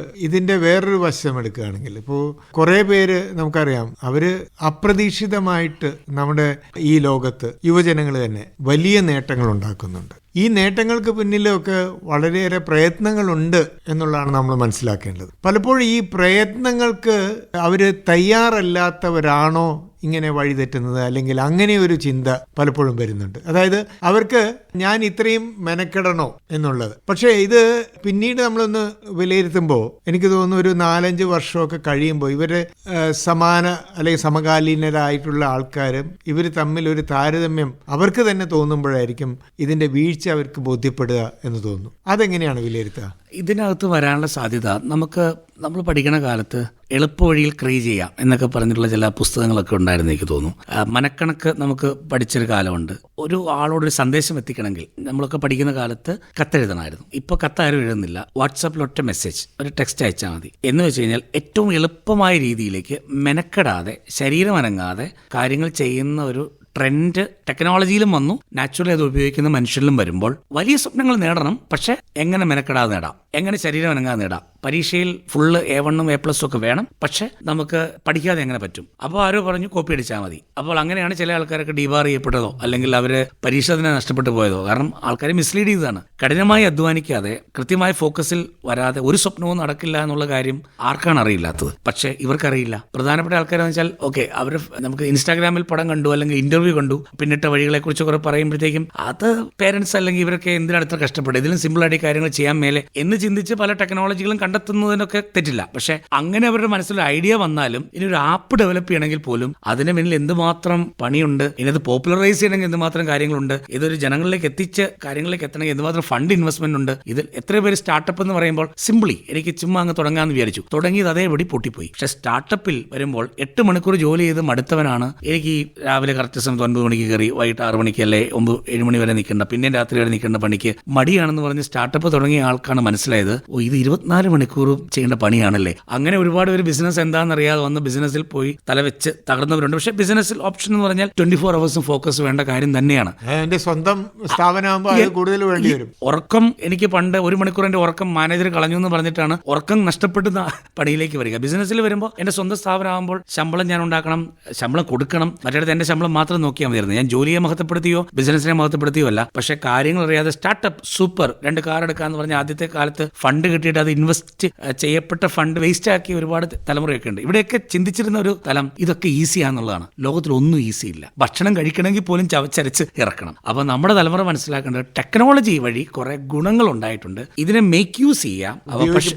ഇതിന്റെ വേറൊരു വശം എടുക്കുകയാണെങ്കിൽ, ഇപ്പോൾ കുറേ പേര് നമുക്കറിയാം അവര് അപ്രതീക്ഷിതമായിട്ട് നമ്മുടെ ഈ ലോകത്ത് യുവജനങ്ങൾ തന്നെ വലിയ നേട്ടങ്ങൾ ഉണ്ടാക്കുന്നുണ്ട്. ഈ നേട്ടങ്ങൾക്ക് പിന്നിലൊക്കെ വളരെയേറെ പ്രയത്നങ്ങളുണ്ട് എന്നുള്ളതാണ് നമ്മൾ മനസ്സിലാക്കേണ്ടത്. പലപ്പോഴും ഈ പ്രയത്നങ്ങൾക്ക് അവര് തയ്യാറല്ലാത്തവരാണോ ഇങ്ങനെ വഴിതെറ്റുന്നത്, അല്ലെങ്കിൽ അങ്ങനെ ഒരു ചിന്ത പലപ്പോഴും വരുന്നുണ്ട്. അതായത് അവർക്ക് ഞാൻ ഇത്രയും മെനക്കെടണോ എന്നുള്ളത്. പക്ഷേ ഇത് പിന്നീട് നമ്മളൊന്ന് വിലയിരുത്തുമ്പോൾ എനിക്ക് തോന്നുന്നു ഒരു 4-5 വർഷമൊക്കെ കഴിയുമ്പോൾ ഇവര് സമാന അല്ലെങ്കിൽ സമകാലീനരായിട്ടുള്ള ആൾക്കാരും ഇവർ തമ്മിൽ ഒരു താരതമ്യം അവർക്ക് തന്നെ തോന്നുമ്പോഴായിരിക്കും ഇതിന്റെ വീഴ്ച അവർക്ക് ബോധ്യപ്പെടുക എന്ന് തോന്നുന്നു. അതെങ്ങനെയാണ് വിലയിരുത്തുക? ഇതിനകത്ത് വരാനുള്ള സാധ്യത, നമ്മൾ പഠിക്കുന്ന കാലത്ത് എളുപ്പവഴിയിൽ ക്രിയ ചെയ്യാം എന്നൊക്കെ പറഞ്ഞിട്ടുള്ള ചില പുസ്തകങ്ങളൊക്കെ ഉണ്ടായിരുന്നു എനിക്ക് തോന്നുന്നു. മനക്കണക്ക് നമുക്ക് പഠിച്ചൊരു കാലമുണ്ട്. ഒരു ആളോടൊരു സന്ദേശം എത്തിക്കണമെങ്കിൽ നമ്മളൊക്കെ പഠിക്കുന്ന കാലത്ത് കത്തെഴുതണമായിരുന്നു. ഇപ്പോൾ കത്താരും എഴുതുന്നില്ല, വാട്സാപ്പിൽ ഒറ്റ മെസ്സേജ്, ഒരു ടെക്സ്റ്റ് അയച്ചാൽ മതി. എന്ന് വെച്ച് കഴിഞ്ഞാൽ ഏറ്റവും എളുപ്പമായ രീതിയിലേക്ക് മെനക്കെടാതെ ശരീരം അനങ്ങാതെ കാര്യങ്ങൾ ചെയ്യുന്ന ഒരു ട്രെൻഡ് ടെക്നോളജിയിലും വന്നു. നാച്ചുറലി അത് ഉപയോഗിക്കുന്ന മനുഷ്യരിലും വരുമ്പോൾ വലിയ സ്വപ്നങ്ങൾ നേടണം, പക്ഷെ എങ്ങനെ മെനക്കെടാതെ നേടാം, എങ്ങനെ ശരീരം അനങ്ങാതെ നേടാം. പരീക്ഷയിൽ ഫുള്ള് A1ഉം A+ ഒക്കെ വേണം, പക്ഷെ നമുക്ക് പഠിക്കാതെ എങ്ങനെ പറ്റും? അപ്പോൾ ആരോ പറഞ്ഞു കോപ്പി അടിച്ചാൽ മതി. അപ്പോൾ അങ്ങനെയാണ് ചില ആൾക്കാരൊക്കെ ഡിബാർ ചെയ്യപ്പെട്ടതോ അല്ലെങ്കിൽ അവര് പരീക്ഷ തന്നെ നഷ്ടപ്പെട്ടു പോയതോ. കാരണം ആൾക്കാരെ മിസ്ലീഡ് ചെയ്തതാണ്. കഠിനമായി അധ്വാനിക്കാതെ കൃത്യമായ ഫോക്കസിൽ വരാതെ ഒരു സ്വപ്നവും നടക്കില്ല എന്നുള്ള കാര്യം ആർക്കാണ് അറിയില്ലാത്തത്? പക്ഷേ ഇവർക്കറിയില്ല. പ്രധാനപ്പെട്ട ആൾക്കാരെന്ന് വെച്ചാൽ ഓക്കെ, അവർ നമുക്ക് ഇൻസ്റ്റാഗ്രാമിൽ പടം കണ്ടു അല്ലെങ്കിൽ ഇന്റർവ്യൂ കണ്ടു, പിന്നിട്ട വഴികളെ കുറിച്ച് കുറെ പറയുമ്പോഴത്തേക്കും അത് പേരൻസ് അല്ലെങ്കിൽ ഇവരൊക്കെ എന്തിനടുത്ത് കഷ്ടപ്പെടും, ഇതിലും സിമ്പിളായിട്ട് കാര്യങ്ങൾ ചെയ്യാൻ മേലെ എന്ന് ചിന്തിച്ച് പല ടെക്നോളജികളും കണ്ടെത്തുന്നതിനൊക്കെ തെറ്റില്ല. പക്ഷെ അങ്ങനെ അവരുടെ മനസ്സിൽ ഐഡിയ വന്നാലും ഇനി ഒരു ആപ്പ് ഡെവലപ്പ് ചെയ്യണമെങ്കിൽ പോലും അതിന് പിന്നിൽ എന്തുമാത്രം പണിയുണ്ട്, ഇനി അത് പോപ്പുലറൈസ് ചെയ്യണമെങ്കിൽ എന്തുമാത്രം കാര്യങ്ങളുണ്ട്, ഇതൊരു ജനങ്ങളിലേക്ക് എത്തിച്ച് കാര്യങ്ങളിലേക്ക് എത്തണമെങ്കിൽ എന്തുമാത്രം ഫണ്ട് ഇൻവെസ്റ്റ്മെന്റ് ഉണ്ട്. ഇത് എത്ര പേര് സ്റ്റാർട്ടപ്പ് എന്ന് പറയുമ്പോൾ സിംപിളി എനിക്ക് ചുമ്മാ അങ്ങ് തുടങ്ങാമെന്ന് വിചാരിച്ചു, തുടങ്ങിയത് അതേപടി പൊട്ടിപ്പോയി. പക്ഷെ സ്റ്റാർട്ടപ്പിൽ വരുമ്പോൾ 8 മണിക്കൂർ ജോലി ചെയ്ത് മടുത്തവനാണ് എനിക്ക് രാവിലെ കറക്റ്റ് സമയത്ത് 9 മണിക്ക് കയറി വൈകിട്ട് 6 മണിക്ക് അല്ലെ 9-7 മണി വരെ നിൽക്കേണ്ട, പിന്നെ രാത്രി വരെ നിൽക്കേണ്ട പണിക്ക് മടിയാണെന്ന് പറഞ്ഞ് സ്റ്റാർട്ടപ്പ് തുടങ്ങിയ ആൾക്കാണ് മനസ്സിലായത് ഇത് 24 മണിക്കൂറും ചെയ്യേണ്ട പണിയാണല്ലേ. അങ്ങനെ ഒരുപാട് പേര് ബിസിനസ് എന്താണെന്നറിയാതെ വന്ന് ബിസിനസ്സിൽ പോയി തലവെച്ച് തകർന്നവരുണ്ട്. പക്ഷേ ബിസിനസ്സിൽ ഓപ്ഷൻ എന്ന് പറഞ്ഞാൽ 24 hours ഫോക്കസ് വേണ്ട കാര്യം തന്നെയാണ്. എന്റെ സ്വന്തം സ്ഥാപനമാകുമ്പോൾ കൂടുതൽ വേണ്ടി വരും. ഉറക്കം എനിക്ക് പണ്ട് 1 മണിക്കൂർ എന്റെ ഉറക്കം മാനേജർ കളഞ്ഞു എന്ന് പറഞ്ഞിട്ടാണ് ഉറക്കം നഷ്ടപ്പെടുന്ന പണിയിലേക്ക് വരിക. ബിസിനസ്സിൽ വരുമ്പോൾ എന്റെ സ്വന്തം സ്ഥാപനമാകുമ്പോൾ ശമ്പളം ഞാൻ ഉണ്ടാക്കണം, ശമ്പളം കൊടുക്കണം, മറ്റേടത്ത് എന്റെ ശമ്പളം മാത്രം നോക്കിയാൽ മതിയായിരുന്നു. ഞാൻ ജോലിയെ മഹത്വപ്പെടുത്തിയോ ബിസിനസിനെ മഹത്വപ്പെടുത്തിയോ അല്ല, പക്ഷെ കാര്യങ്ങൾ അറിയാതെ സ്റ്റാർട്ടപ്പ് സൂപ്പർ 2 കാർ എടുക്കാന്ന് പറഞ്ഞ ആദ്യത്തെ കാലത്ത് ഫണ്ട് കിട്ടിയിട്ട് അത് ഇൻവെസ്റ്റ് ഇൻവെസ്റ്റ് ചെയ്യപ്പെട്ട ഫണ്ട് വേസ്റ്റ് ആക്കിയ ഒരുപാട് തലമുറയൊക്കെ ഉണ്ട്. ഇവിടെയൊക്കെ ചിന്തിച്ചിരുന്ന ഒരു തലം ഇതൊക്കെ ഈസിയാന്നുള്ളതാണ്. ലോകത്തിൽ ഒന്നും ഈസി ഇല്ല. ഭക്ഷണം കഴിക്കണമെങ്കിൽ പോലും ചവച്ചരച്ച് ഇറക്കണം. അപ്പോൾ നമ്മുടെ തലമുറ മനസ്സിലാക്കേണ്ടത് ടെക്നോളജി വഴി കുറെ ഗുണങ്ങൾ ഉണ്ടായിട്ടുണ്ട്. ഇതിനെ മേക്ക് യൂസ് ചെയ്യാം,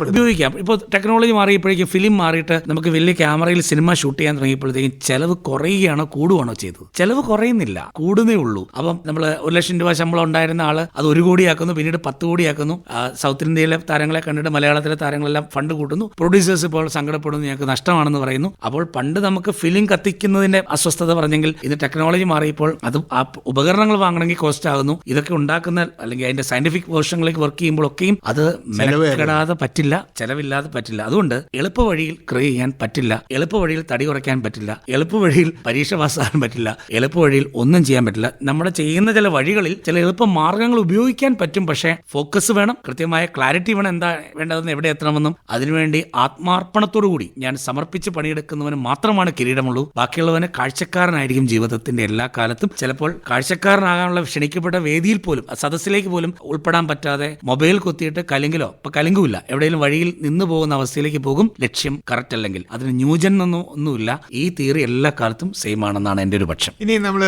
ഉപയോഗിക്കാം. ഇപ്പോൾ ടെക്നോളജി മാറിയപ്പോഴേക്കും ഫിലിം മാറിയിട്ട് നമുക്ക് വലിയ ക്യാമറയിൽ സിനിമ ഷൂട്ട് ചെയ്യാൻ തുടങ്ങിയപ്പോഴത്തേക്കും ചെലവ് കുറയുകയാണോ കൂടുകയാണോ ചെയ്തത്? ചെലവ് കുറയുന്നില്ല, കൂടുന്നേ ഉള്ളൂ. അപ്പം നമ്മൾ 1 ലക്ഷം രൂപ ശമ്പളം ഉണ്ടായിരുന്ന ആള് അത് 1 കോടിയാക്കുന്നു, പിന്നീട് 10 കോടിയാക്കുന്നു. സൗത്ത് ഇന്ത്യയിലെ താരങ്ങളെ കണ്ടിട്ട് മലയാളത്തിലെ താരങ്ങളെല്ലാം ഫണ്ട് കൂട്ടുന്നു. പ്രൊഡ്യൂസേഴ്സ് ഇപ്പോൾ സങ്കടപ്പെടുന്നു, ഞങ്ങൾക്ക് നഷ്ടമാണെന്ന് പറയുന്നു. അപ്പോൾ പണ്ട് നമുക്ക് ഫിലിം കത്തിക്കുന്നതിന്റെ അസ്വസ്ഥത പറഞ്ഞെങ്കിൽ ഇത് ടെക്നോളജി മാറിയപ്പോൾ അത് ആ ഉപകരണങ്ങൾ വാങ്ങണമെങ്കിൽ കോസ്റ്റ് ആകുന്നു. ഇതൊക്കെ ഉണ്ടാക്കുന്ന അല്ലെങ്കിൽ അതിന്റെ സയന്റിഫിക് വേർഷനിലേക്ക് വർക്ക് ചെയ്യുമ്പോഴൊക്കെയും അത് മെനക്കെടാതെ പറ്റില്ല, ചെലവില്ലാതെ പറ്റില്ല. അതുകൊണ്ട് എളുപ്പ വഴിയിൽ ക്രിയേറ്റ് ചെയ്യാൻ പറ്റില്ല, എളുപ്പ വഴിയിൽ തടി കുറയ്ക്കാൻ പറ്റില്ല, എളുപ്പ വഴിയിൽ പരീക്ഷ പാസ്സാകാൻ പറ്റില്ല, എളുപ്പ വഴിയിൽ ഒന്നും ചെയ്യാൻ പറ്റില്ല. നമ്മുടെ ചെയ്യുന്ന ചില വഴികളിൽ ചില എളുപ്പ മാർഗങ്ങൾ ഉപയോഗിക്കാൻ പറ്റും. പക്ഷേ ഫോക്കസ് വേണം, കൃത്യമായ ക്ലാരിറ്റി വേണം, എന്താ വേണ്ടതെന്ന്, എവിടെ എത്തണമെന്നും. അതിനുവേണ്ടി ആത്മാർപ്പണത്തോടുകൂടി ഞാൻ സമർപ്പിച്ച് പണിയെടുക്കുന്നവന് മാത്രമാണ് കിരീടമുള്ളൂ. ബാക്കിയുള്ളവന് കാഴ്ചക്കാരനായിരിക്കും ജീവിതത്തിന്റെ എല്ലാ കാലത്തും. ചിലപ്പോൾ കാഴ്ചക്കാരനാകാനുള്ള ക്ഷണിക്കപ്പെട്ട വേദിയിൽ പോലും സദസ്സിലേക്ക് പോലും ഉൾപ്പെടാൻ പറ്റാതെ മൊബൈൽ കുത്തിയിട്ട് കലിങ്കിലോ ഇപ്പൊ കലിങ്കുമില്ല എവിടെയെങ്കിലും വഴിയിൽ നിന്ന് പോകുന്ന അവസ്ഥയിലേക്ക് പോകും. ലക്ഷ്യം കറക്റ്റ് അല്ലെങ്കിൽ അതിന് ന്യൂജൻ ഒന്നുമില്ല. ഈ തിയറി എല്ലാ കാലത്തും സെയിം ആണെന്നാണ് എൻ്റെ ഒരു പക്ഷം. ഇനി നമ്മൾ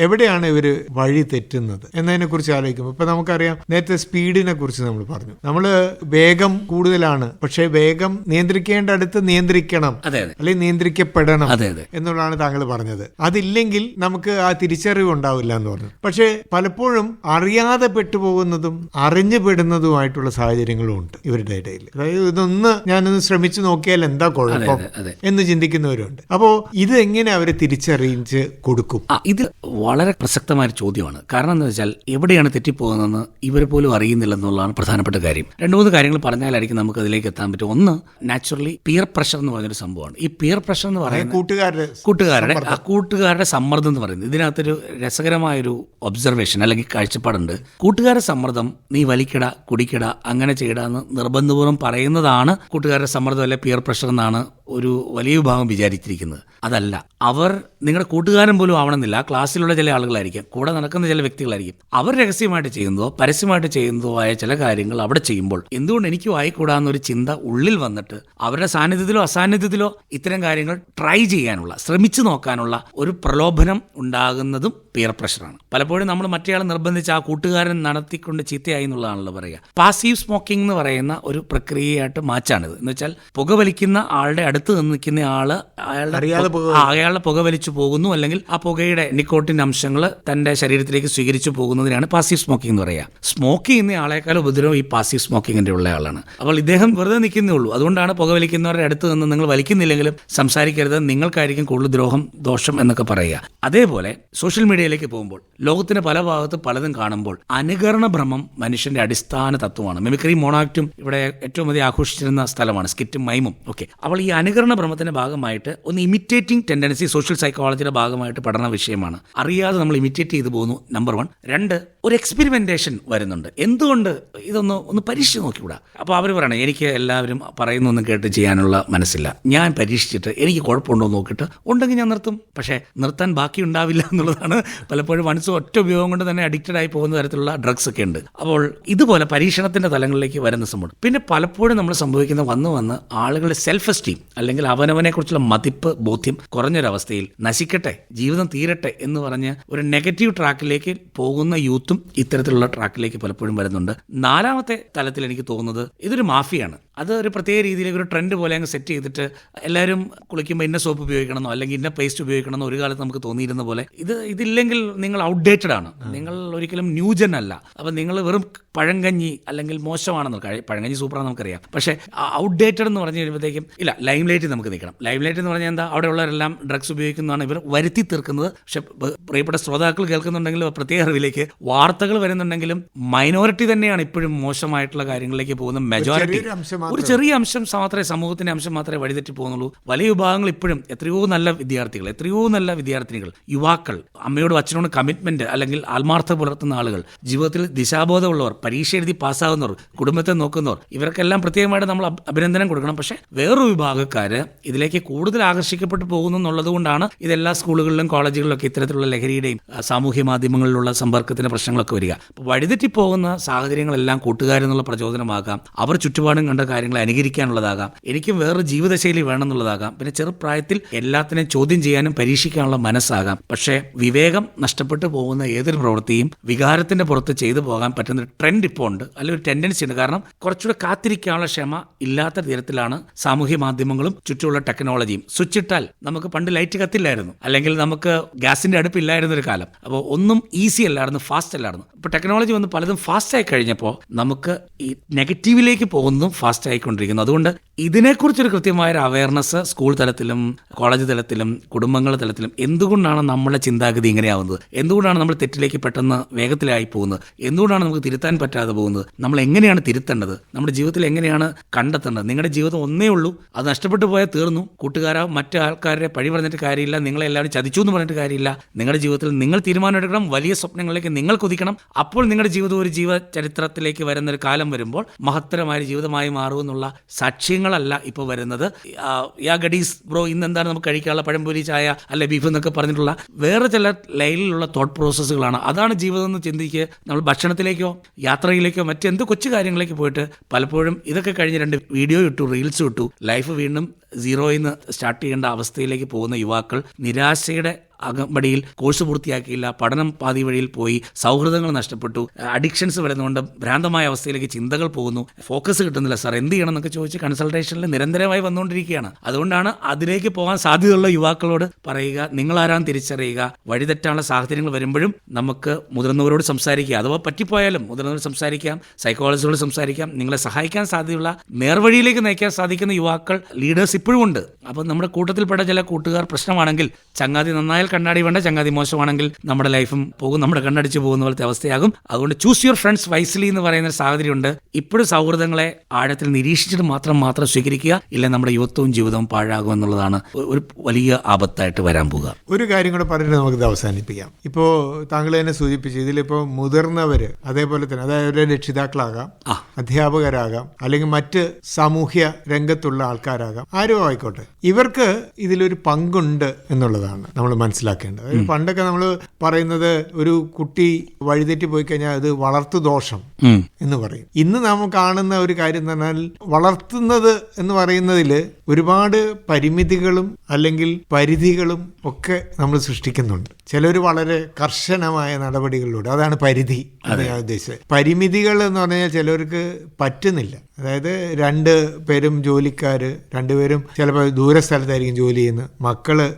എവിടെയാണ് ഇവര് വഴി തെറ്റുന്നത് എന്നതിനെ കുറിച്ച് ആലോചിക്കുമ്പോൾ ഇപ്പൊ നമുക്കറിയാം, നേരത്തെ സ്പീഡിനെ കുറിച്ച് നമ്മൾ പറഞ്ഞു. നമ്മള് വേഗം കൂടുതലാണ്, പക്ഷെ വേഗം നിയന്ത്രിക്കേണ്ട അടുത്ത് നിയന്ത്രിക്കണം, അല്ലെങ്കിൽ നിയന്ത്രിക്കപ്പെടണം എന്നുള്ളതാണ് താങ്കൾ പറഞ്ഞത്. അതില്ലെങ്കിൽ നമുക്ക് ആ തിരിച്ചറിവ് ഉണ്ടാവില്ല എന്ന് പറഞ്ഞു. പക്ഷെ പലപ്പോഴും അറിയാതെ പെട്ടുപോകുന്നതും അറിഞ്ഞു പെടുന്നതുമായിട്ടുള്ള സാഹചര്യങ്ങളും ഉണ്ട് ഇവരുടെ ഇടയിൽ. അതായത് ഇതൊന്ന് ഞാനൊന്ന് ശ്രമിച്ചു നോക്കിയാൽ എന്താ കുഴപ്പം എന്ന് ചിന്തിക്കുന്നവരുണ്ട്. അപ്പോ ഇത് എങ്ങനെ അവരെ തിരിച്ചറിയിച്ച് കൊടുക്കും? ഇത് വളരെ പ്രസക്തമായ ചോദ്യമാണ്. കാരണം എന്താ വെച്ചാൽ എവിടെയാണ് തെറ്റിപ്പോകുന്നതെന്ന് ഇവർ പോലും അറിയുന്നില്ല എന്നുള്ളതാണ് പ്രധാനപ്പെട്ട കാര്യം. 2-3 കാര്യങ്ങൾ പറഞ്ഞാലായിരിക്കും നമുക്ക് അതിലേക്ക് എത്താൻ പറ്റും. ഒന്ന്, നാച്ചുറലി പിയർ പ്രഷർ എന്ന് പറഞ്ഞൊരു സംഭവമാണ്. ഈ പിയർ പ്രഷർ എന്ന് പറയുന്നത് കൂട്ടുകാരുടെ സമ്മർദ്ദം എന്ന് പറയുന്നത്. ഇതിനകത്തൊരു രസകരമായൊരു ഒബ്സർവേഷൻ അല്ലെങ്കിൽ കാഴ്ചപ്പാടുണ്ട്. കൂട്ടുകാരുടെ സമ്മർദ്ദം, നീ വലിക്കട, കുടിക്കട, അങ്ങനെ ചെയ്യട എന്ന് നിർബന്ധപൂർവ്വം പറയുന്നതാണ് കൂട്ടുകാരുടെ സമ്മർദ്ദം അല്ലെ പിയർ പ്രഷർ എന്നാണ് ഒരു വലിയ വിഭാഗം വിചാരിച്ചിരിക്കുന്നത്. അതല്ല, അവർ നിങ്ങളുടെ കൂട്ടുകാരൻ പോലും ആവണമെന്നില്ല. ക്ലാസ്സിലുള്ള ചില ആളുകളായിരിക്കും, കൂടെ നടക്കുന്ന ചില വ്യക്തികളായിരിക്കും. അവർ രഹസ്യമായിട്ട് ചെയ്യുന്നതോ പരസ്യമായിട്ട് ചെയ്യുന്നതോ ആയ ചില കാര്യങ്ങൾ അവിടെ ചെയ്യുമ്പോൾ എന്തുകൊണ്ട് എനിക്കും ആയിക്കൂടാന്നൊരു ചിന്ത ഉള്ളിൽ വന്നിട്ട് അവരുടെ സാന്നിധ്യത്തിലോ അസാന്നിധ്യത്തിലോ ഇത്തരം കാര്യങ്ങൾ ട്രൈ ചെയ്യാനുള്ള, ശ്രമിച്ചു നോക്കാനുള്ള ഒരു പ്രലോഭനം ഉണ്ടാകുന്നതും പിയർ പ്രഷറാണ്. പലപ്പോഴും നമ്മൾ മറ്റേയാൾ നിർബന്ധിച്ച് ആ കൂട്ടുകാരൻ നടത്തിക്കൊണ്ട് ചീത്തയായി എന്നുള്ളതാണല്ലോ പറയുക. പാസീവ് സ്മോക്കിംഗ് എന്ന് പറയുന്ന ഒരു പ്രക്രിയയായിട്ട് മാച്ചാണിത്. എന്ന് വെച്ചാൽ പുകവലിക്കുന്ന ആളുടെ അടുത്ത് നിൽക്കുന്ന ആള് അയാളുടെ പുക വലിച്ചു പോകുന്നു, അല്ലെങ്കിൽ ആ പുകയുടെ നിക്കോട്ടിൻ അംശങ്ങൾ തന്റെ ശരീരത്തിലേക്ക് സ്വീകരിച്ചു പോകുന്നതിനാണ് പാസീവ് സ്മോക്കിംഗ് എന്ന് പറയുക. സ്മോക്ക് ചെയ്യുന്ന ആളെക്കാൾ ഉപദ്രവം ഈ പാസീവ് സ്മോക്കിങ്ങിന്റെ ഉള്ള ആളാണ്. അപ്പോൾ ഇദ്ദേഹം വെറുതെ നിൽക്കുന്നേ ഉള്ളൂ. അതുകൊണ്ടാണ് പുകവലിക്കുന്നവരുടെ അടുത്ത് നിന്ന് നിങ്ങൾ വലിക്കുന്നില്ലെങ്കിലും സംസാരിക്കരുത്, നിങ്ങൾക്കായിരിക്കും കൂടുതൽ ദോഷം എന്നൊക്കെ പറയുക. അതേപോലെ സോഷ്യൽ മീഡിയയിലേക്ക് പോകുമ്പോൾ ലോകത്തിന്റെ പല ഭാഗത്ത് പലതും കാണുമ്പോൾ അനുകരണ ഭ്രമം മനുഷ്യന്റെ അടിസ്ഥാന തത്വമാണ്. മിമിക്രി മോണോആക്റ്റും ഇവിടെ ഏറ്റവും അധികം ആഘോഷിച്ചിരുന്ന സ്ഥലമാണ്, സ്കിറ്റും മൈമും ഒക്കെ. അപ്പോൾ ഈ അനുകരണ ഭ്രമത്തിന്റെ ഭാഗമായിട്ട് ഒന്ന് ഇമിറ്റേറ്റിംഗ് ടെൻഡൻസി സോഷ്യൽ സൈക്കോളജിയുടെ ഭാഗമായിട്ട് പഠന വിഷയമാണ്. അറിയാതെ നമ്മൾ ഇമിറ്റേറ്റ് ചെയ്തു പോകുന്നു, നമ്പർ 1. 2, ഒരു എക്സ്പെരിമെന്റേഷൻ വരുന്നുണ്ട്. എന്തുകൊണ്ട് ഇതൊന്ന് പരീക്ഷിച്ച് നോക്കിവിടാ. അപ്പോൾ അവർ പറയണം, എനിക്ക് എല്ലാവരും പറയുന്നൊന്നും കേട്ട് ചെയ്യാനുള്ള മനസ്സില്ല, ഞാൻ പരീക്ഷിച്ചിട്ട് എനിക്ക് കുഴപ്പമുണ്ടോ നോക്കിയിട്ട് ഉണ്ടെങ്കിൽ ഞാൻ നിർത്തും. പക്ഷേ നിർത്താൻ ബാക്കി ഉണ്ടാവില്ല എന്നുള്ളതാണ് പലപ്പോഴും മനസ്സ് ഒറ്റ ഉപയോഗം കൊണ്ട് തന്നെ അഡിക്റ്റഡ് ആയി പോകുന്ന തരത്തിലുള്ള ഡ്രഗ്സ് ഒക്കെ ഉണ്ട്. അപ്പോൾ ഇതുപോലെ പരീക്ഷണത്തിന്റെ തലങ്ങളിലേക്ക് വരുന്ന സംഭവം. പിന്നെ പലപ്പോഴും നമ്മൾ സംഭവിക്കുന്ന വന്ന് ആളുകളുടെ സെൽഫ് എസ്റ്റീം അല്ലെങ്കിൽ അവനവനെ കുറിച്ചുള്ള മതിപ്പ് ബോധ്യം കുറഞ്ഞൊരവസ്ഥയിൽ നശിക്കട്ടെ, ജീവിതം തീരട്ടെ എന്ന് പറഞ്ഞ് ഒരു നെഗറ്റീവ് ട്രാക്കിലേക്ക് പോകുന്ന യൂത്തും ഇത്തരത്തിലുള്ള ട്രാക്കിലേക്ക് പലപ്പോഴും വരുന്നുണ്ട്. 4ാമത്തെ തലത്തിൽ എനിക്ക് തോന്നുന്നത് ഇതൊരു മാഫിയാണ്. അത് ഒരു പ്രത്യേക രീതിയിലേക്ക് ഒരു ട്രെൻഡ് പോലെ അങ്ങ് സെറ്റ് ചെയ്തിട്ട് എല്ലാവരും കുളിക്കുമ്പോൾ ഇന്ന സോപ്പ് ഉപയോഗിക്കണമെന്നോ അല്ലെങ്കിൽ ഇന്ന പേസ്റ്റ് ഉപയോഗിക്കണമെന്നോ ഒരു കാലത്ത് നമുക്ക് തോന്നിയിരുന്ന പോലെ ഇതില്ലെങ്കിൽ നിങ്ങൾ ഔട്ട്ഡേറ്റഡ് ആണ്, നിങ്ങൾ ഒരിക്കലും ന്യൂജൻ അല്ല, അപ്പം നിങ്ങൾ വെറും പഴങ്കഞ്ഞി അല്ലെങ്കിൽ മോശമാണെന്ന്. പഴങ്കഞ്ഞി സൂപ്പറാണെന്ന് നമുക്കറിയാം, പക്ഷേ ഔട്ട്ഡേറ്റഡ് എന്ന് പറഞ്ഞു കഴിയുമ്പോഴത്തേക്കും ഇല്ല, ലൈം ലൈറ്റിൽ നമുക്ക് നിൽക്കണം. ലൈം ലൈറ്റ് എന്ന് പറഞ്ഞാൽ എന്താ, അവിടെ ഉള്ളവരെല്ലാം ഡ്രഗ്സ് ഉപയോഗിക്കുന്നതാണ് ഇവർ വരുത്തി തീർക്കുന്നത്. പക്ഷെ പ്രിയപ്പെട്ട ശ്രോതാക്കൾ കേൾക്കുന്നുണ്ടെങ്കിലും പ്രത്യേക അറിവിലേക്ക് വാർത്തകൾ വരുന്നുണ്ടെങ്കിലും മൈനോറിറ്റി തന്നെയാണ് ഇപ്പോഴും മോശമായിട്ടുള്ള കാര്യങ്ങളിലേക്ക് പോകുന്ന. മെജോറിറ്റി ഒരു ചെറിയ അംശം മാത്രമേ, സമൂഹത്തിന്റെ അംശം മാത്രമേ വഴിതെറ്റി പോകുന്നുള്ളൂ. വലിയ വിഭാഗങ്ങൾ ഇപ്പോഴും എത്രയോ നല്ല വിദ്യാർത്ഥികൾ, എത്രയോ നല്ല വിദ്യാർത്ഥിനികൾ, യുവാക്കൾ, അമ്മയോടും അച്ഛനോടും കമ്മിറ്റ്മെന്റ് അല്ലെങ്കിൽ ആത്മാർത്ഥത പുലർത്തുന്ന ആളുകൾ, ജീവിതത്തിൽ ദിശാബോധമുള്ളവർ, പരീക്ഷ എഴുതി പാസ്സാകുന്നവർ, കുടുംബത്തെ നോക്കുന്നവർ, ഇവർക്കെല്ലാം പ്രത്യേകമായിട്ട് നമ്മൾ അഭിനന്ദനം കൊടുക്കണം. പക്ഷേ വേറൊരു വിഭാഗക്കാര് ഇതിലേക്ക് കൂടുതൽ ആകർഷിക്കപ്പെട്ടു പോകുന്നു എന്നുള്ളത് കൊണ്ടാണ് ഇതെല്ലാ സ്കൂളുകളിലും കോളേജുകളിലൊക്കെ ഇത്തരത്തിലുള്ള ലഹരിയുടെയും സാമൂഹ്യ മാധ്യമങ്ങളിലുള്ള സമ്പർക്കത്തിന്റെ പ്രശ്നങ്ങളൊക്കെ വരിക. അപ്പോൾ വഴിതെറ്റി പോകുന്ന സാഹചര്യങ്ങളെല്ലാം കൂട്ടുകാരെന്നുള്ള പ്രചോദനമാകാം, അവർ ചുറ്റുപാടും കണ്ട കാര്യങ്ങളെ അനുകരിക്കാനുള്ളതാകാം, എനിക്കും വേറൊരു ജീവിതശൈലി വേണമെന്നുള്ളതാകാം, പിന്നെ ചെറുപ്രായത്തിൽ എല്ലാത്തിനെയും ചോദ്യം ചെയ്യാനും പരീക്ഷിക്കാനുള്ള മനസ്സാകാം. പക്ഷേ വിവേകം നഷ്ടപ്പെട്ടു പോകുന്ന ഏതൊരു പ്രവൃത്തിയും വികാരത്തിന്റെ പുറത്ത് ചെയ്തു പോകാൻ പറ്റുന്ന ഒരു ട്രെൻഡ് ഇപ്പോൾ ഉണ്ട്, അല്ലെങ്കിൽ ഒരു ടെൻഡൻസി ഉണ്ട്. കാരണം കുറച്ചുകൂടെ കാത്തിരിക്കാനുള്ള ക്ഷമ ഇല്ലാത്ത തരത്തിലാണ് സാമൂഹ്യ മാധ്യമങ്ങളും ചുറ്റുമുള്ള ടെക്നോളജിയും. സ്വിച്ച് ഇട്ടാൽ നമുക്ക് പണ്ട് ലൈറ്റ് കത്തില്ലായിരുന്നു, അല്ലെങ്കിൽ നമുക്ക് ഗ്യാസിന്റെ അടുപ്പില്ലായിരുന്ന ഒരു കാലം. അപ്പോൾ ഒന്നും ഈസി അല്ലായിരുന്നു, ഫാസ്റ്റ് അല്ലായിരുന്നു. ഇപ്പോൾ ടെക്നോളജി വന്ന് പലതും ഫാസ്റ്റ് ആയി കഴിഞ്ഞപ്പോൾ നമുക്ക് ഈ നെഗറ്റീവിലേക്ക് പോകുന്നതും ഫാസ്റ്റ് ആയിക്കൊണ്ടിരിക്കുന്നു. അതുകൊണ്ട് ഇതിനെക്കുറിച്ചൊരു കൃത്യമായ ഒരു അവയർനെസ് സ്കൂൾ തലത്തിലും കോളേജ് തലത്തിലും കുടുംബങ്ങളുടെ തലത്തിലും, എന്തുകൊണ്ടാണ് നമ്മുടെ ചിന്താഗതി ഇങ്ങനെയാവുന്നത്, എന്തുകൊണ്ടാണ് നമ്മൾ തെറ്റിലേക്ക് പെട്ടെന്ന് വേഗത്തിലായി പോകുന്നത്, എന്തുകൊണ്ടാണ് നമുക്ക് തിരുത്താൻ പറ്റാതെ പോകുന്നത്, നമ്മൾ എങ്ങനെയാണ് തിരുത്തേണ്ടത്, നമ്മുടെ ജീവിതത്തിൽ എങ്ങനെയാണ് കണ്ടെത്തേണ്ടത്. നിങ്ങളുടെ ജീവിതം ഒന്നേ ഉള്ളൂ, അത് നഷ്ടപ്പെട്ടു പോയാൽ തീർന്നു. കൂട്ടുകാരോ മറ്റു ആൾക്കാരെ പഴി പറഞ്ഞിട്ട് കാര്യമില്ല, നിങ്ങളെല്ലാവരും ചതിച്ചു എന്ന് പറഞ്ഞിട്ട് കാര്യമില്ല. നിങ്ങളുടെ ജീവിതത്തിൽ നിങ്ങൾ തീരുമാനമെടുക്കണം, വലിയ സ്വപ്നങ്ങളിലേക്ക് നിങ്ങൾ കുതിക്കണം. അപ്പോൾ നിങ്ങളുടെ ജീവിതം ഒരു ജീവചരിത്രത്തിലേക്ക് വരുന്നൊരു കാലം വരുമ്പോൾ മഹത്തരമായ ജീവിതമായി മാറുമെന്നുള്ള സാക്ഷ്യങ്ങളല്ല ഇപ്പോൾ വരുന്നത്. യാ ഗഡീസ് ബ്രോ, ഇന്ന് എന്താണ് നമുക്ക് കഴിക്കാനുള്ള പഴംപൊരി, ചായ, അല്ലെ ബീഫ് എന്നൊക്കെ പറഞ്ഞിട്ടുള്ള വേറെ ചില ലൈനിലുള്ള തോട്ട് പ്രോസസ്സുകളാണ്. അതാണ് ജീവിതം എന്ന് ചിന്തിക്കുക. നമ്മൾ ഭക്ഷണത്തിലേക്കോ യാത്രയിലേക്കോ മറ്റെന്ത് കൊച്ചു കാര്യങ്ങളിലേക്ക് പോയിട്ട് പലപ്പോഴും ഇതൊക്കെ കഴിഞ്ഞ് 2 വീഡിയോ ഇട്ടു, റീൽസ് ഇട്ടു, ലൈഫ് വീണ്ടും സീറോയിൽ നിന്ന് സ്റ്റാർട്ട് ചെയ്യേണ്ട അവസ്ഥയിലേക്ക് പോകുന്ന യുവാക്കൾ നിരാശയുടെ അകമ്പടിയിൽ കോഴ്സ് പൂർത്തിയാക്കിയില്ല, പഠനം പാതി വഴിയിൽ പോയി, സൗഹൃദങ്ങൾ നഷ്ടപ്പെട്ടു, അഡിക്ഷൻസ് വരുന്നതുകൊണ്ട് ഭ്രാന്തമായ അവസ്ഥയിലേക്ക് ചിന്തകൾ പോകുന്നു, ഫോക്കസ് കിട്ടുന്നില്ല. സാർ എന്ത് ചെയ്യണം എന്നൊക്കെ ചോദിച്ച് കൺസൾട്ടേഷനിൽ നിരന്തരമായി വന്നുകൊണ്ടിരിക്കുകയാണ്. അതുകൊണ്ടാണ് അതിലേക്ക് പോകാൻ സാധ്യതയുള്ള യുവാക്കളോട് പറയുക, നിങ്ങളാരാന്ന് തിരിച്ചറിയുക. വഴിതെറ്റാനുള്ള സാഹചര്യങ്ങൾ വരുമ്പോഴും നമുക്ക് മുതിർന്നവരോട് സംസാരിക്കുക, അഥവാ പറ്റിപ്പോയാലും മുതിർന്നവരോട് സംസാരിക്കാം, സൈക്കോളജിസ്റ്റോട് സംസാരിക്കാം. നിങ്ങളെ സഹായിക്കാൻ സാധ്യതയുള്ള നേർവഴിയിലേക്ക് നയിക്കാൻ സാധിക്കുന്ന യുവാക്കൾ, ലീഡേഴ്സ് ഇപ്പോഴും ഉണ്ട്. അപ്പോൾ നമ്മുടെ കൂട്ടത്തിൽപ്പെട്ട ചില കൂട്ടുകാർ പ്രശ്നമാണെങ്കിൽ, ചങ്ങാതി നന്നായാൽ കണ്ണാടി വേണ്ട, ചങ്ങാതി മോശമാണെങ്കിൽ നമ്മുടെ ലൈഫും പോകും, നമ്മുടെ കണ്ണടിച്ച് പോകുന്ന പോലത്തെ അവസ്ഥയാകും. അതുകൊണ്ട് ചൂസ് യുവർ ഫ്രണ്ട്സ് വൈസ്ലി എന്ന് പറയുന്ന സാഹചര്യമുണ്ട്. ഇപ്പോഴും സൗഹൃദങ്ങളെ ആഴത്തിൽ നിരീക്ഷിച്ചിട്ട് മാത്രം സ്വീകരിക്കുക, ഇല്ല നമ്മുടെ യുവത്വവും ജീവിതവും പാഴാകും എന്നുള്ളതാണ് ഒരു വലിയ ആപത്തായിട്ട് വരാൻ പോകുക. ഒരു കാര്യം കൂടെ പറഞ്ഞിട്ട് നമുക്കിത് അവസാനിപ്പിക്കാം. ഇപ്പോൾ താങ്കൾ തന്നെ സൂചിപ്പിച്ചു, ഇതിലിപ്പോൾ മുതിർന്നവര്, അതേപോലെ തന്നെ അതായത് രക്ഷിതാക്കളാകാം, അധ്യാപകരാകാം, അല്ലെങ്കിൽ മറ്റ് സാമൂഹ്യ രംഗത്തുള്ള ആൾക്കാരാകാം, ആരും ആയിക്കോട്ടെ, ഇവർക്ക് ഇതിലൊരു പങ്കുണ്ട് എന്നുള്ളതാണ് നമ്മൾ മനസ്സിലാക്കേണ്ടത്. പണ്ടൊക്കെ നമ്മൾ പറയുന്നത് ഒരു കുട്ടി വഴിതെറ്റി പോയി കഴിഞ്ഞാൽ അത് വളർത്തു ദോഷം എന്ന് പറയും. ഇന്ന് നാം കാണുന്ന ഒരു കാര്യം എന്ന് പറഞ്ഞാൽ, വളർത്തുന്നത് എന്ന് പറയുന്നതിൽ ഒരുപാട് പരിമിതികളും അല്ലെങ്കിൽ പരിധികളും ഒക്കെ നമ്മൾ സൃഷ്ടിക്കുന്നുണ്ട്. ചിലർ വളരെ കർശനമായ നടപടികളിലൂടെ, അതാണ് പരിധി എന്ന് ഞാൻ ഉദ്ദേശിച്ചത്. പരിമിതികൾ എന്ന് പറഞ്ഞാൽ ചിലർക്ക് പറ്റുന്നില്ല. അതായത് 2 പേരും ജോലിക്കാര്, 2 പേരും ചിലപ്പോൾ ദൂരസ്ഥലത്തായിരിക്കും ജോലി ചെയ്യുന്നത്, മക്കള്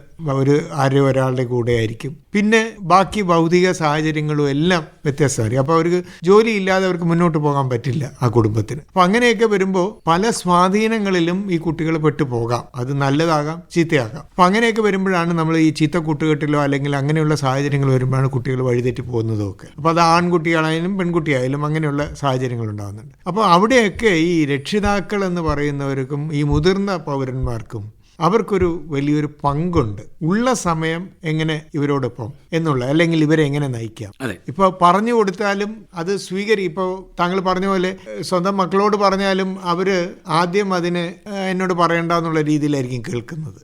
ഒരാളുടെ കൂടെ ആയിരിക്കും, പിന്നെ ബാക്കി ഭൗതിക സാഹചര്യങ്ങളും എല്ലാം വ്യത്യസ്തമായിരിക്കും. അപ്പോൾ അവർക്ക് ജോലി ഇല്ലാതെ അവർക്ക് മുന്നോട്ട് പോകാൻ പറ്റില്ല ആ കുടുംബത്തിന്. അപ്പോൾ അങ്ങനെയൊക്കെ വരുമ്പോൾ പല സ്വാധീനങ്ങളിലും ഈ കുട്ടികൾ പെട്ടുപോകാം. അത് നല്ലതാകാം, ചീത്തയാകാം. അപ്പോൾ അങ്ങനെയൊക്കെ വരുമ്പോഴാണ് നമ്മൾ ഈ ചീത്ത കൂട്ടുകെട്ടിലോ അല്ലെങ്കിൽ അങ്ങനെയുള്ള സാഹചര്യങ്ങൾ വരുമ്പോഴാണ് കുട്ടികൾ വഴിതെറ്റി പോകുന്നതും ഒക്കെ. അപ്പോൾ അത് ആൺകുട്ടികളായാലും പെൺകുട്ടിയായാലും അങ്ങനെയുള്ള സാഹചര്യങ്ങൾ ഉണ്ടാകുന്നുണ്ട്. അപ്പോൾ അവിടെയൊക്കെ ഈ രക്ഷിതാക്കൾ എന്ന് പറയുന്നവർക്കും ഈ മുതിർന്ന പൗരന്മാർക്കും അവർക്കൊരു വലിയൊരു പങ്കുണ്ട്. ഉള്ള സമയം എങ്ങനെ ഇവരോടൊപ്പം എന്നുള്ള, അല്ലെങ്കിൽ ഇവരെ എങ്ങനെ നയിക്കാം. ഇപ്പൊ പറഞ്ഞു കൊടുത്താലും അത് ഇപ്പൊ താങ്കൾ പറഞ്ഞ പോലെ സ്വന്തം മക്കളോട് പറഞ്ഞാലും അവര് ആദ്യം അതിന് എന്നോട് പറയണ്ട എന്നുള്ള രീതിയിലായിരിക്കും കേൾക്കുന്നത്.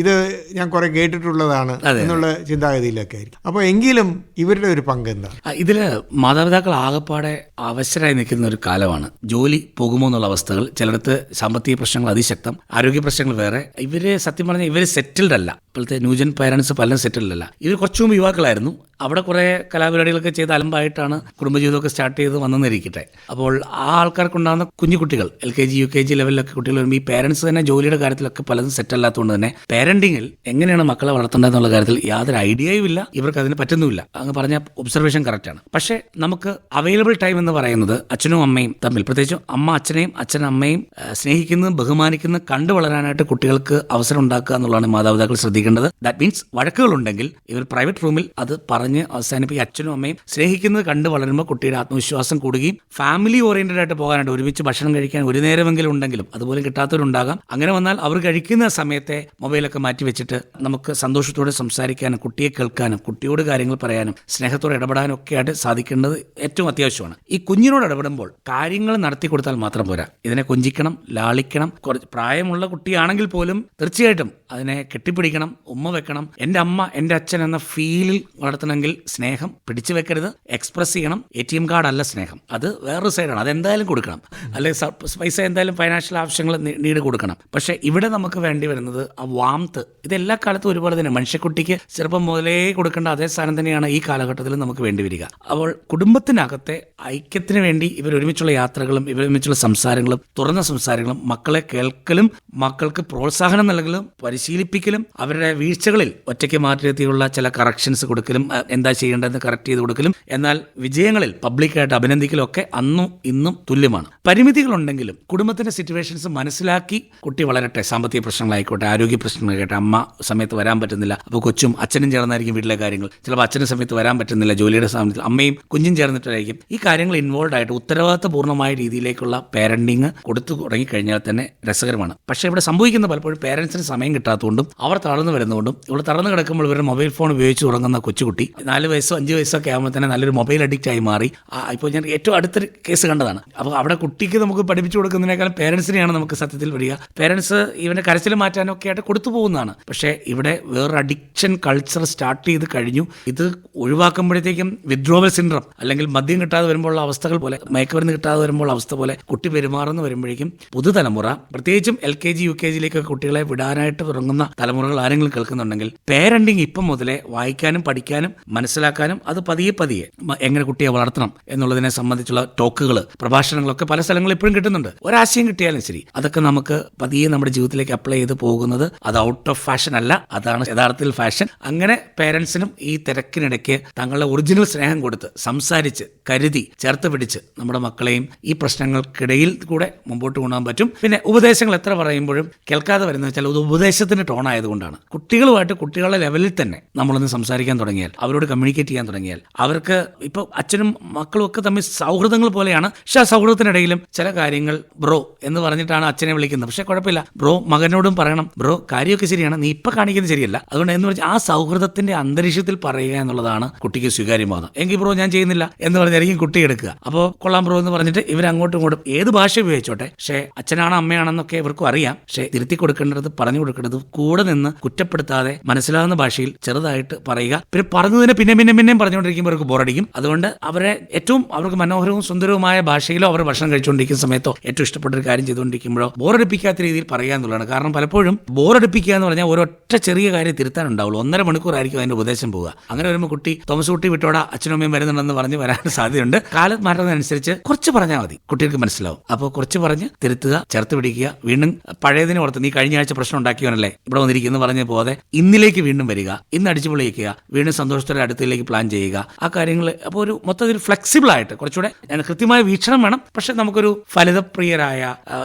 ഇത് ഞാൻ കുറെ കേട്ടിട്ടുള്ളതാണ് എന്നുള്ള ചിന്താഗതിയിലൊക്കെ ആയിരിക്കും. അപ്പൊ എങ്കിലും ഇവരുടെ ഒരു പങ്ക് എന്താണ്? ഇതില് മാതാപിതാക്കൾ ആകെപ്പാടെ അവശരായി നിൽക്കുന്ന ഒരു കാലമാണ്. ജോലി പോകുമോ എന്നുള്ള അവസ്ഥകൾ, ചിലടത്ത് സാമ്പത്തിക പ്രശ്നങ്ങൾ അതിശക്തം, ആരോഗ്യ പ്രശ്നങ്ങൾ വേറെ. സത്യം പറഞ്ഞാൽ ഇവർ സെറ്റിൽഡ് അല്ല. ഇപ്പോഴത്തെ ന്യൂജൻ പേരൻസ് പലരും സെറ്റിൽഡ് അല്ല. ഇവർ കുറച്ചു മുമ്പ് യുവാക്കളായിരുന്നു. അവിടെ കുറേ കലാപരിപാടികളൊക്കെ ചെയ്ത് അലമ്പായിട്ടാണ് കുടുംബജീവിതമൊക്കെ സ്റ്റാർട്ട് ചെയ്ത് വന്നെന്നിരിക്കട്ടെ. അപ്പോൾ ആ ആൾക്കാർക്കുണ്ടാകുന്ന കുഞ്ഞു കുട്ടികൾ, LKG UKG ലെവലിലൊക്കെ കുട്ടികൾ വരുമ്പോൾ ഈ പേരൻസ് തന്നെ ജോലിയുടെ കാര്യത്തിലൊക്കെ പലതും സെറ്റ് അല്ലാത്തതുകൊണ്ട് തന്നെ പേരന്റിങ്ങിൽ എങ്ങനെയാണ് മക്കളെ വളർത്തേണ്ടതെന്നുള്ള കാര്യത്തിൽ യാതൊരു ഐഡിയയും ഇല്ല, ഇവർക്ക് അതിന് പറ്റുന്നുമില്ല. അങ്ങ് പറഞ്ഞ ഒബ്സർവേഷൻ കറക്റ്റാണ്. പക്ഷേ നമുക്ക് അവൈലബിൾ ടൈം എന്ന് പറയുന്നത് അച്ഛനും അമ്മയും തമ്മിൽ, പ്രത്യേകിച്ചും അമ്മ അച്ഛനെയും അച്ഛൻ അമ്മയും സ്നേഹിക്കുന്നത് ബഹുമാനിക്കുന്നത് കണ്ടു വളരാനായിട്ട് കുട്ടികൾക്ക് അവസരം ഉണ്ടാക്കുക എന്നുള്ളതാണ് മാതാപിതാക്കൾ ശ്രദ്ധിക്കേണ്ടത്. ദാറ്റ് മീൻസ് വഴക്കുകളുണ്ടെങ്കിൽ ഇവർ പ്രൈവറ്റ് റൂമിൽ അത് പറഞ്ഞ് അവസാനിപ്പിക്കുക. അച്ഛനും അമ്മയും സ്നേഹിക്കുന്നത് കണ്ടു വളരുമ്പോൾ കുട്ടിയുടെ ആത്മവിശ്വാസം കൂടുകയും ഫാമിലി ഓറിയന്റഡ് ആയിട്ട് പോകാനായിട്ട്, ഒരുമിച്ച് ഭക്ഷണം കഴിക്കാൻ ഒരു നേരമെങ്കിലും ഉണ്ടെങ്കിലും അതുപോലെ കിട്ടാത്തവരുണ്ടാകാം. അങ്ങനെ വന്നാൽ അവർ കഴിക്കുന്ന സമയത്തെ മൊബൈലൊക്കെ മാറ്റി വെച്ചിട്ട് നമുക്ക് സന്തോഷത്തോടെ സംസാരിക്കാനും കുട്ടിയെ കേൾക്കാനും കുട്ടിയോട് കാര്യങ്ങൾ പറയാനും സ്നേഹത്തോടെ ഇടപെടാനും ഒക്കെ ആയിട്ട് സാധിക്കേണ്ടത് ഏറ്റവും അത്യാവശ്യമാണ്. ഈ കുഞ്ഞിനോട് ഇടപെടുമ്പോൾ കാര്യങ്ങൾ നടത്തി കൊടുത്താൽ മാത്രം പോരാ, ഇതിനെ കൊഞ്ചിക്കണം, ലാളിക്കണം. പ്രായമുള്ള കുട്ടിയാണെങ്കിൽ പോലും തീർച്ചയായിട്ടും അതിനെ കെട്ടിപ്പിടിക്കണം, ഉമ്മ വെക്കണം. എൻ്റെ അമ്മ എൻ്റെ അച്ഛൻ എന്ന ഫീലിൽ വളർത്തണമെങ്കിൽ സ്നേഹം പിടിച്ചു വെക്കരുത്, എക്സ്പ്രസ് ചെയ്യണം. ATM കാർഡ് അല്ല സ്നേഹം, അത് വേറൊരു സൈഡാണ്. അതെന്തായാലും കൊടുക്കണം, അല്ലെങ്കിൽ പൈസ എന്തായാലും ഫൈനാൻഷ്യൽ ആവശ്യങ്ങൾ നീട് കൊടുക്കണം. പക്ഷേ ഇവിടെ നമുക്ക് വേണ്ടി വരുന്നത് ആ വാംത്ത്. ഇത് എല്ലാ കാലത്തും ഒരുപോലെ തന്നെ മനുഷ്യക്കുട്ടിക്ക് ചെറുപ്പം മുതലേ കൊടുക്കേണ്ട അതേ സ്ഥാനം തന്നെയാണ് ഈ കാലഘട്ടത്തിൽ നമുക്ക് വേണ്ടി വരിക. അപ്പോൾ കുടുംബത്തിനകത്തെ ഐക്യത്തിന് വേണ്ടി ഇവർ ഒരുമിച്ചുള്ള യാത്രകളും ഇവരൊരുമിച്ചുള്ള സംസാരങ്ങളും തുറന്ന സംസാരങ്ങളും മക്കളെ കേൾക്കലും മക്കൾക്ക് പ്രോത്സാഹനം നൽകലും പരിശീലിപ്പിക്കലും അവരുടെ വീഴ്ചകളിൽ ഒറ്റയ്ക്ക് മാറ്റിയെത്തിയുള്ള ചില കറക്ഷൻസ് കൊടുക്കലും എന്താ ചെയ്യേണ്ടതെന്ന് കറക്റ്റ് ചെയ്ത് കൊടുക്കലും എന്നാൽ വിജയങ്ങളിൽ പബ്ലിക്കായിട്ട് അഭിനന്ദിക്കലും ഒക്കെ അന്നും ഇന്നും തുല്യമാണ്. പരിമിതികളുണ്ടെങ്കിലും കുടുംബത്തിന്റെ സിറ്റുവേഷൻസ് മനസ്സിലാക്കി കുട്ടി വളരട്ടെ. സാമ്പത്തിക പ്രശ്നങ്ങളായിക്കോട്ടെ, ആരോഗ്യ പ്രശ്നങ്ങളായിക്കോട്ടെ, അമ്മ സമയത്ത് വരാൻ പറ്റുന്നില്ല, അപ്പോൾ കൊച്ചും അച്ഛനും ചേർന്നായിരിക്കും വീട്ടിലെ കാര്യങ്ങൾ. ചിലപ്പോൾ അച്ഛനും സമയത്ത് വരാൻ പറ്റുന്നില്ല, ജോലിയുടെ സമയത്ത് അമ്മയും കുഞ്ഞും ചേർന്നിട്ടായിരിക്കും. ഈ കാര്യങ്ങൾ ഇൻവോൾവ് ആയിട്ട് ഉത്തരവാദിത്തപൂർണ്ണമായ രീതിയിലേക്കുള്ള പാരന്റിങ് കൊടുത്തു തുടങ്ങിക്കഴിഞ്ഞാൽ തന്നെ രസകരമാണ്. പക്ഷേ ഇവിടെ സംഭവിക്കുന്ന പലപ്പോഴും പേരൻസിന് സമയം കിട്ടാത്തതുകൊണ്ടും അവർ തളർന്നു വരുന്നതുകൊണ്ടും ഇവിടെ തളർന്നു കിടക്കുമ്പോൾ ഇവരുടെ മൊബൈൽ ഫോൺ ഉപയോഗിച്ച് തുടങ്ങുന്ന കൊച്ചുകുട്ടി 4 വയസ്സോ 5 വയസ്സോ ഒക്കെ ആകുമ്പോൾ തന്നെ നല്ലൊരു മൊബൈൽ അഡിക്റ്റ് ആയി മാറി. ഇപ്പോൾ ഞാൻ ഏറ്റവും അടുത്തൊരു കേസ് കണ്ടതാണ്. അപ്പോൾ അവിടെ കുട്ടിക്ക് നമുക്ക് പഠിപ്പിച്ചു കൊടുക്കുന്നതിനേക്കാളും പേരൻസിനെയാണ് നമുക്ക് സത്യത്തിൽ വരിക. പേരൻസ് ഇവൻ്റെ കരച്ചിൽ മാറ്റാനൊക്കെ ആയിട്ട് കൊടുത്തു പോകുന്നതാണ്. പക്ഷേ ഇവിടെ വേറൊരു അഡിക്ഷൻ കൾച്ചർ സ്റ്റാർട്ട് ചെയ്ത് കഴിഞ്ഞു. ഇത് ഒഴിവാക്കുമ്പോഴത്തേക്കും വിത്ഡ്രോവൽ സിൻഡ്രം അല്ലെങ്കിൽ മദ്യം കിട്ടാതെ വരുമ്പോഴുള്ള അവസ്ഥകൾ പോലെ, മയക്കുമരുന്ന് കിട്ടാതെ വരുമ്പോൾ അവസ്ഥ പോലെ കുട്ടി പെരുമാറുന്നു വരുമ്പോഴേക്കും പുതുതലമുറ, പ്രത്യേകിച്ചും LKG UKGയിലേക്ക് കുട്ടികളെ വിടാനായിട്ട് തുടങ്ങുന്ന തലമുറകൾ ആരെങ്കിലും കേൾക്കുന്നുണ്ടെങ്കിൽ പേരന്റിങ് ഇപ്പം മുതലേ വായിക്കാനും പഠിക്കാനും മനസ്സിലാക്കാനും അത് പതിയെ പതിയെ എങ്ങനെ കുട്ടിയെ വളർത്തണം എന്നുള്ളതിനെ സംബന്ധിച്ചുള്ള ടോക്കുകൾ, പ്രഭാഷണങ്ങളൊക്കെ പല സ്ഥലങ്ങളിൽ ഇപ്പോഴും കിട്ടുന്നുണ്ട്. ഒരാശയം കിട്ടിയാലും ശരി അതൊക്കെ നമുക്ക് പതിയെ നമ്മുടെ ജീവിതത്തിലേക്ക് അപ്ലൈ ചെയ്ത് പോകുന്നത് അത് ഔട്ട് ഓഫ് ഫാഷൻ അല്ല, അതാണ് യഥാർത്ഥത്തിൽ ഫാഷൻ. അങ്ങനെ പേരൻസിനും ഈ തിരക്കിനിടയ്ക്ക് തങ്ങളുടെ ഒറിജിനൽ സ്നേഹം കൊടുത്ത് സംസാരിച്ച് കരുതി ചേർത്ത് പിടിച്ച് നമ്മുടെ മക്കളെയും ഈ പ്രശ്നങ്ങൾക്കിടയിൽ കൂടെ മുമ്പോട്ട് കൊണ്ടുപോകാൻ പറ്റും. പിന്നെ ഉപദേശങ്ങൾ എത്ര പറയുമ്പോഴും കേൾക്കാതെ വരുന്നത് വെച്ചാൽ അത് ഉപദേശത്തിന്റെ ടോൺ ആയതുകൊണ്ടാണ്. കുട്ടികളുമായിട്ട് കുട്ടികളുടെ ലെവലിൽ തന്നെ നമ്മളൊന്ന് സംസാരിക്കാൻ തുടങ്ങിയാൽ, അവരോട് കമ്മ്യൂണിക്കേറ്റ് ചെയ്യാൻ തുടങ്ങിയാൽ, അവർക്ക് ഇപ്പോൾ അച്ഛനും മക്കളും ഒക്കെ തമ്മിൽ സൗഹൃദങ്ങൾ പോലെയാണ്. പക്ഷെ ആ സൗഹൃദത്തിനിടയിലും ചില കാര്യങ്ങൾ ബ്രോ എന്ന് പറഞ്ഞിട്ടാണ് അച്ഛനെ വിളിക്കുന്നത്. പക്ഷെ കുഴപ്പമില്ല, ബ്രോ മകനോടും പറയണം, ബ്രോ കാര്യമൊക്കെ ശരിയാണ്, നീ ഇപ്പം കാണിക്കുന്നത് ശരിയല്ല. അതുകൊണ്ട് എന്ന് പറഞ്ഞാൽ ആ സൗഹൃദത്തിന്റെ അന്തരീക്ഷത്തിൽ പറയുക എന്നുള്ളതാണ് കുട്ടിക്ക് സ്വീകാര്യമാകുന്നത്. എങ്കിൽ ബ്രോ ഞാൻ ചെയ്യുന്നില്ല എന്ന് പറഞ്ഞായിരിക്കും കുട്ടി എടുക്കുക. അപ്പോൾ കൊള്ളാം ബ്രോ എന്ന് പറഞ്ഞിട്ട് ഇവർ അങ്ങോട്ടും ഇങ്ങോട്ടും ഏത് ഭാഷ ഉപയോഗിച്ചോട്ടെ, പക്ഷേ അച്ഛനാണ് അമ്മയാണെന്നൊക്കെ ഇവർക്കും അറിയാം. പക്ഷേ തിരുത്തി കൊടുക്കേണ്ടത് പറഞ്ഞു കൊടുക്കേണ്ടത് കൂടെ നിന്ന് കുറ്റപ്പെടുത്താതെ മനസ്സിലാവുന്ന ഭാഷയിൽ ചെറുതായിട്ട് പറയുക. പിന്നെ പറഞ്ഞതിന് പിന്നെയും പറഞ്ഞുകൊണ്ടിരിക്കുമ്പോൾ അവർക്ക് ബോറടിക്കും. അതുകൊണ്ട് അവരെ ഏറ്റവും അവർക്ക് മനോഹരവും സുന്ദരവുമായ ഭാഷയിലോ അവർ ഭക്ഷണം കഴിച്ചുകൊണ്ടിരിക്കുന്ന സമയത്തോ ഏറ്റവും ഇഷ്ടപ്പെട്ട ഒരു കാര്യം ചെയ്തുകൊണ്ടിരിക്കുമ്പോഴോ ബോറടിപ്പിക്കാത്ത രീതിയിൽ പറയുക എന്നുള്ളതാണ്. കാരണം പലപ്പോഴും ബോറടിപ്പിക്കുക എന്ന് പറഞ്ഞാൽ ഒരൊറ്റ ചെറിയ കാര്യം തിരുത്താനുണ്ടാവുള്ളൂ. 1.5 മണിക്കൂറായിരിക്കും അതിന്റെ ഉപദേശം പോവുക. അങ്ങനെ വരുമ്പോൾ കുട്ടി തോമസ് കുട്ടി വിട്ടോടാ അച്ഛനും അമ്മയും വരുന്നുണ്ടെന്ന് പറഞ്ഞ് വരാൻ സാധ്യതയുണ്ട്. കാലം മാറുന്നതനുസരിച്ച് കുറച്ച് പറഞ്ഞാൽ മതി, കുട്ടികൾക്ക് മനസ്സിലാവും. അപ്പോൾ കുറച്ച് പറഞ്ഞ് തിരുത്തുക, ചേർത്ത് പിടിക്കുക. വീണ്ടും പഴയതിനെ ഓർത്ത് നീ കഴിഞ്ഞ ആഴ്ച പ്രശ്നം ഉണ്ടാക്കിയവനല്ലേ ഇവിടെ വന്നിരിക്കുന്നു പറഞ്ഞ് പോകാതെ ഇന്നിലേക്ക് വീണ്ടും വരിക, ഇന്ന് അടിച്ചു പൊളിയിക്കുക, വീണ്ടും സന്തോഷത്തോടെ അടുത്തിലേക്ക് പ്ലാൻ ചെയ്യുക. ആ കാര്യങ്ങൾ അപ്പോൾ ഒരു മൊത്തത്തിൽ ഫ്ലെക്സിബിൾ ആയിട്ട് കുറച്ചുകൂടെ കൃത്യമായ വീക്ഷണം വേണം. പക്ഷെ നമുക്കൊരു ഫലിതപ്രിയരായ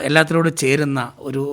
എല്ലാത്തിനോട് ചേരുന്ന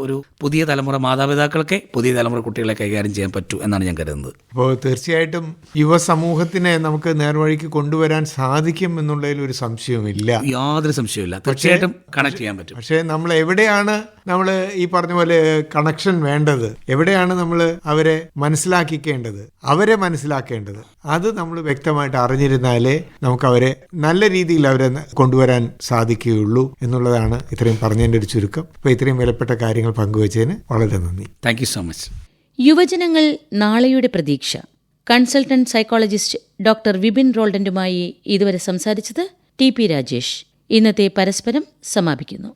ഒരു പുതിയ തലമുറ മാതാപിതാക്കൾക്ക് പുതിയ തലമുറ കുട്ടികളെ കൈകാര്യം ചെയ്യാൻ പറ്റൂ എന്നാണ് ഞാൻ കരുതുന്നത്. അപ്പോൾ തീർച്ചയായിട്ടും യുവസമൂഹത്തിനെ നമുക്ക് നേർവഴിക്ക് കൊണ്ടുവരാൻ സാധിക്കും എന്നുള്ളതിൽ ഒരു സംശയവുമില്ല, യാതൊരു സംശയവുമില്ല. തീർച്ചയായിട്ടും കണക്ട് ചെയ്യാൻ പറ്റും. പക്ഷേ നമ്മൾ എവിടെയാണ് നമ്മൾ ഈ പറഞ്ഞ പോലെ കണക്ഷൻ വേണ്ടത്, എവിടെയാണ് നമ്മൾ അവരെ മനസ്സിലാക്കിക്കേണ്ടത്, അവരെ മനസ്സിലാക്കേണ്ടത്, അത് നമ്മൾ വ്യക്തമായിട്ട് അറിഞ്ഞിരുന്നാലേ നമുക്ക് അവരെ നല്ല രീതിയിൽ അവരെ കൊണ്ടുവരാൻ സാധിക്കുകയുള്ളൂ എന്നുള്ളതാണ് ഇത്രയും പറഞ്ഞതിൻ്റെ ഒരു ചുരുക്കം. അപ്പോൾ ഇത്രയും വിലപ്പെട്ട കാര്യങ്ങൾ പങ്കുവച്ചതിന് വളരെ നന്ദി. Thank you so much. യുവജനങ്ങൾ നാളെയുടെ പ്രതീക്ഷ. കൺസൾട്ടന്റ് സൈക്കോളജിസ്റ്റ് ഡോക്ടർ വിപിൻ റോൾഡന്റുമായി ഇതുവരെ സംസാരിച്ചത് TP രാജേഷ്. ഇന്നത്തെ പരസ്പരം സമാപിക്കുന്നു.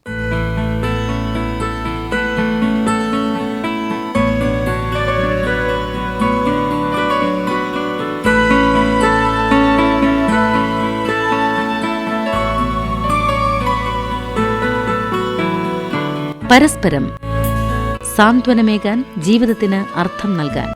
പരസ്പരം സാന്ത്വനമേകാൻ, ജീവിതത്തിന് അർത്ഥം നൽകാൻ.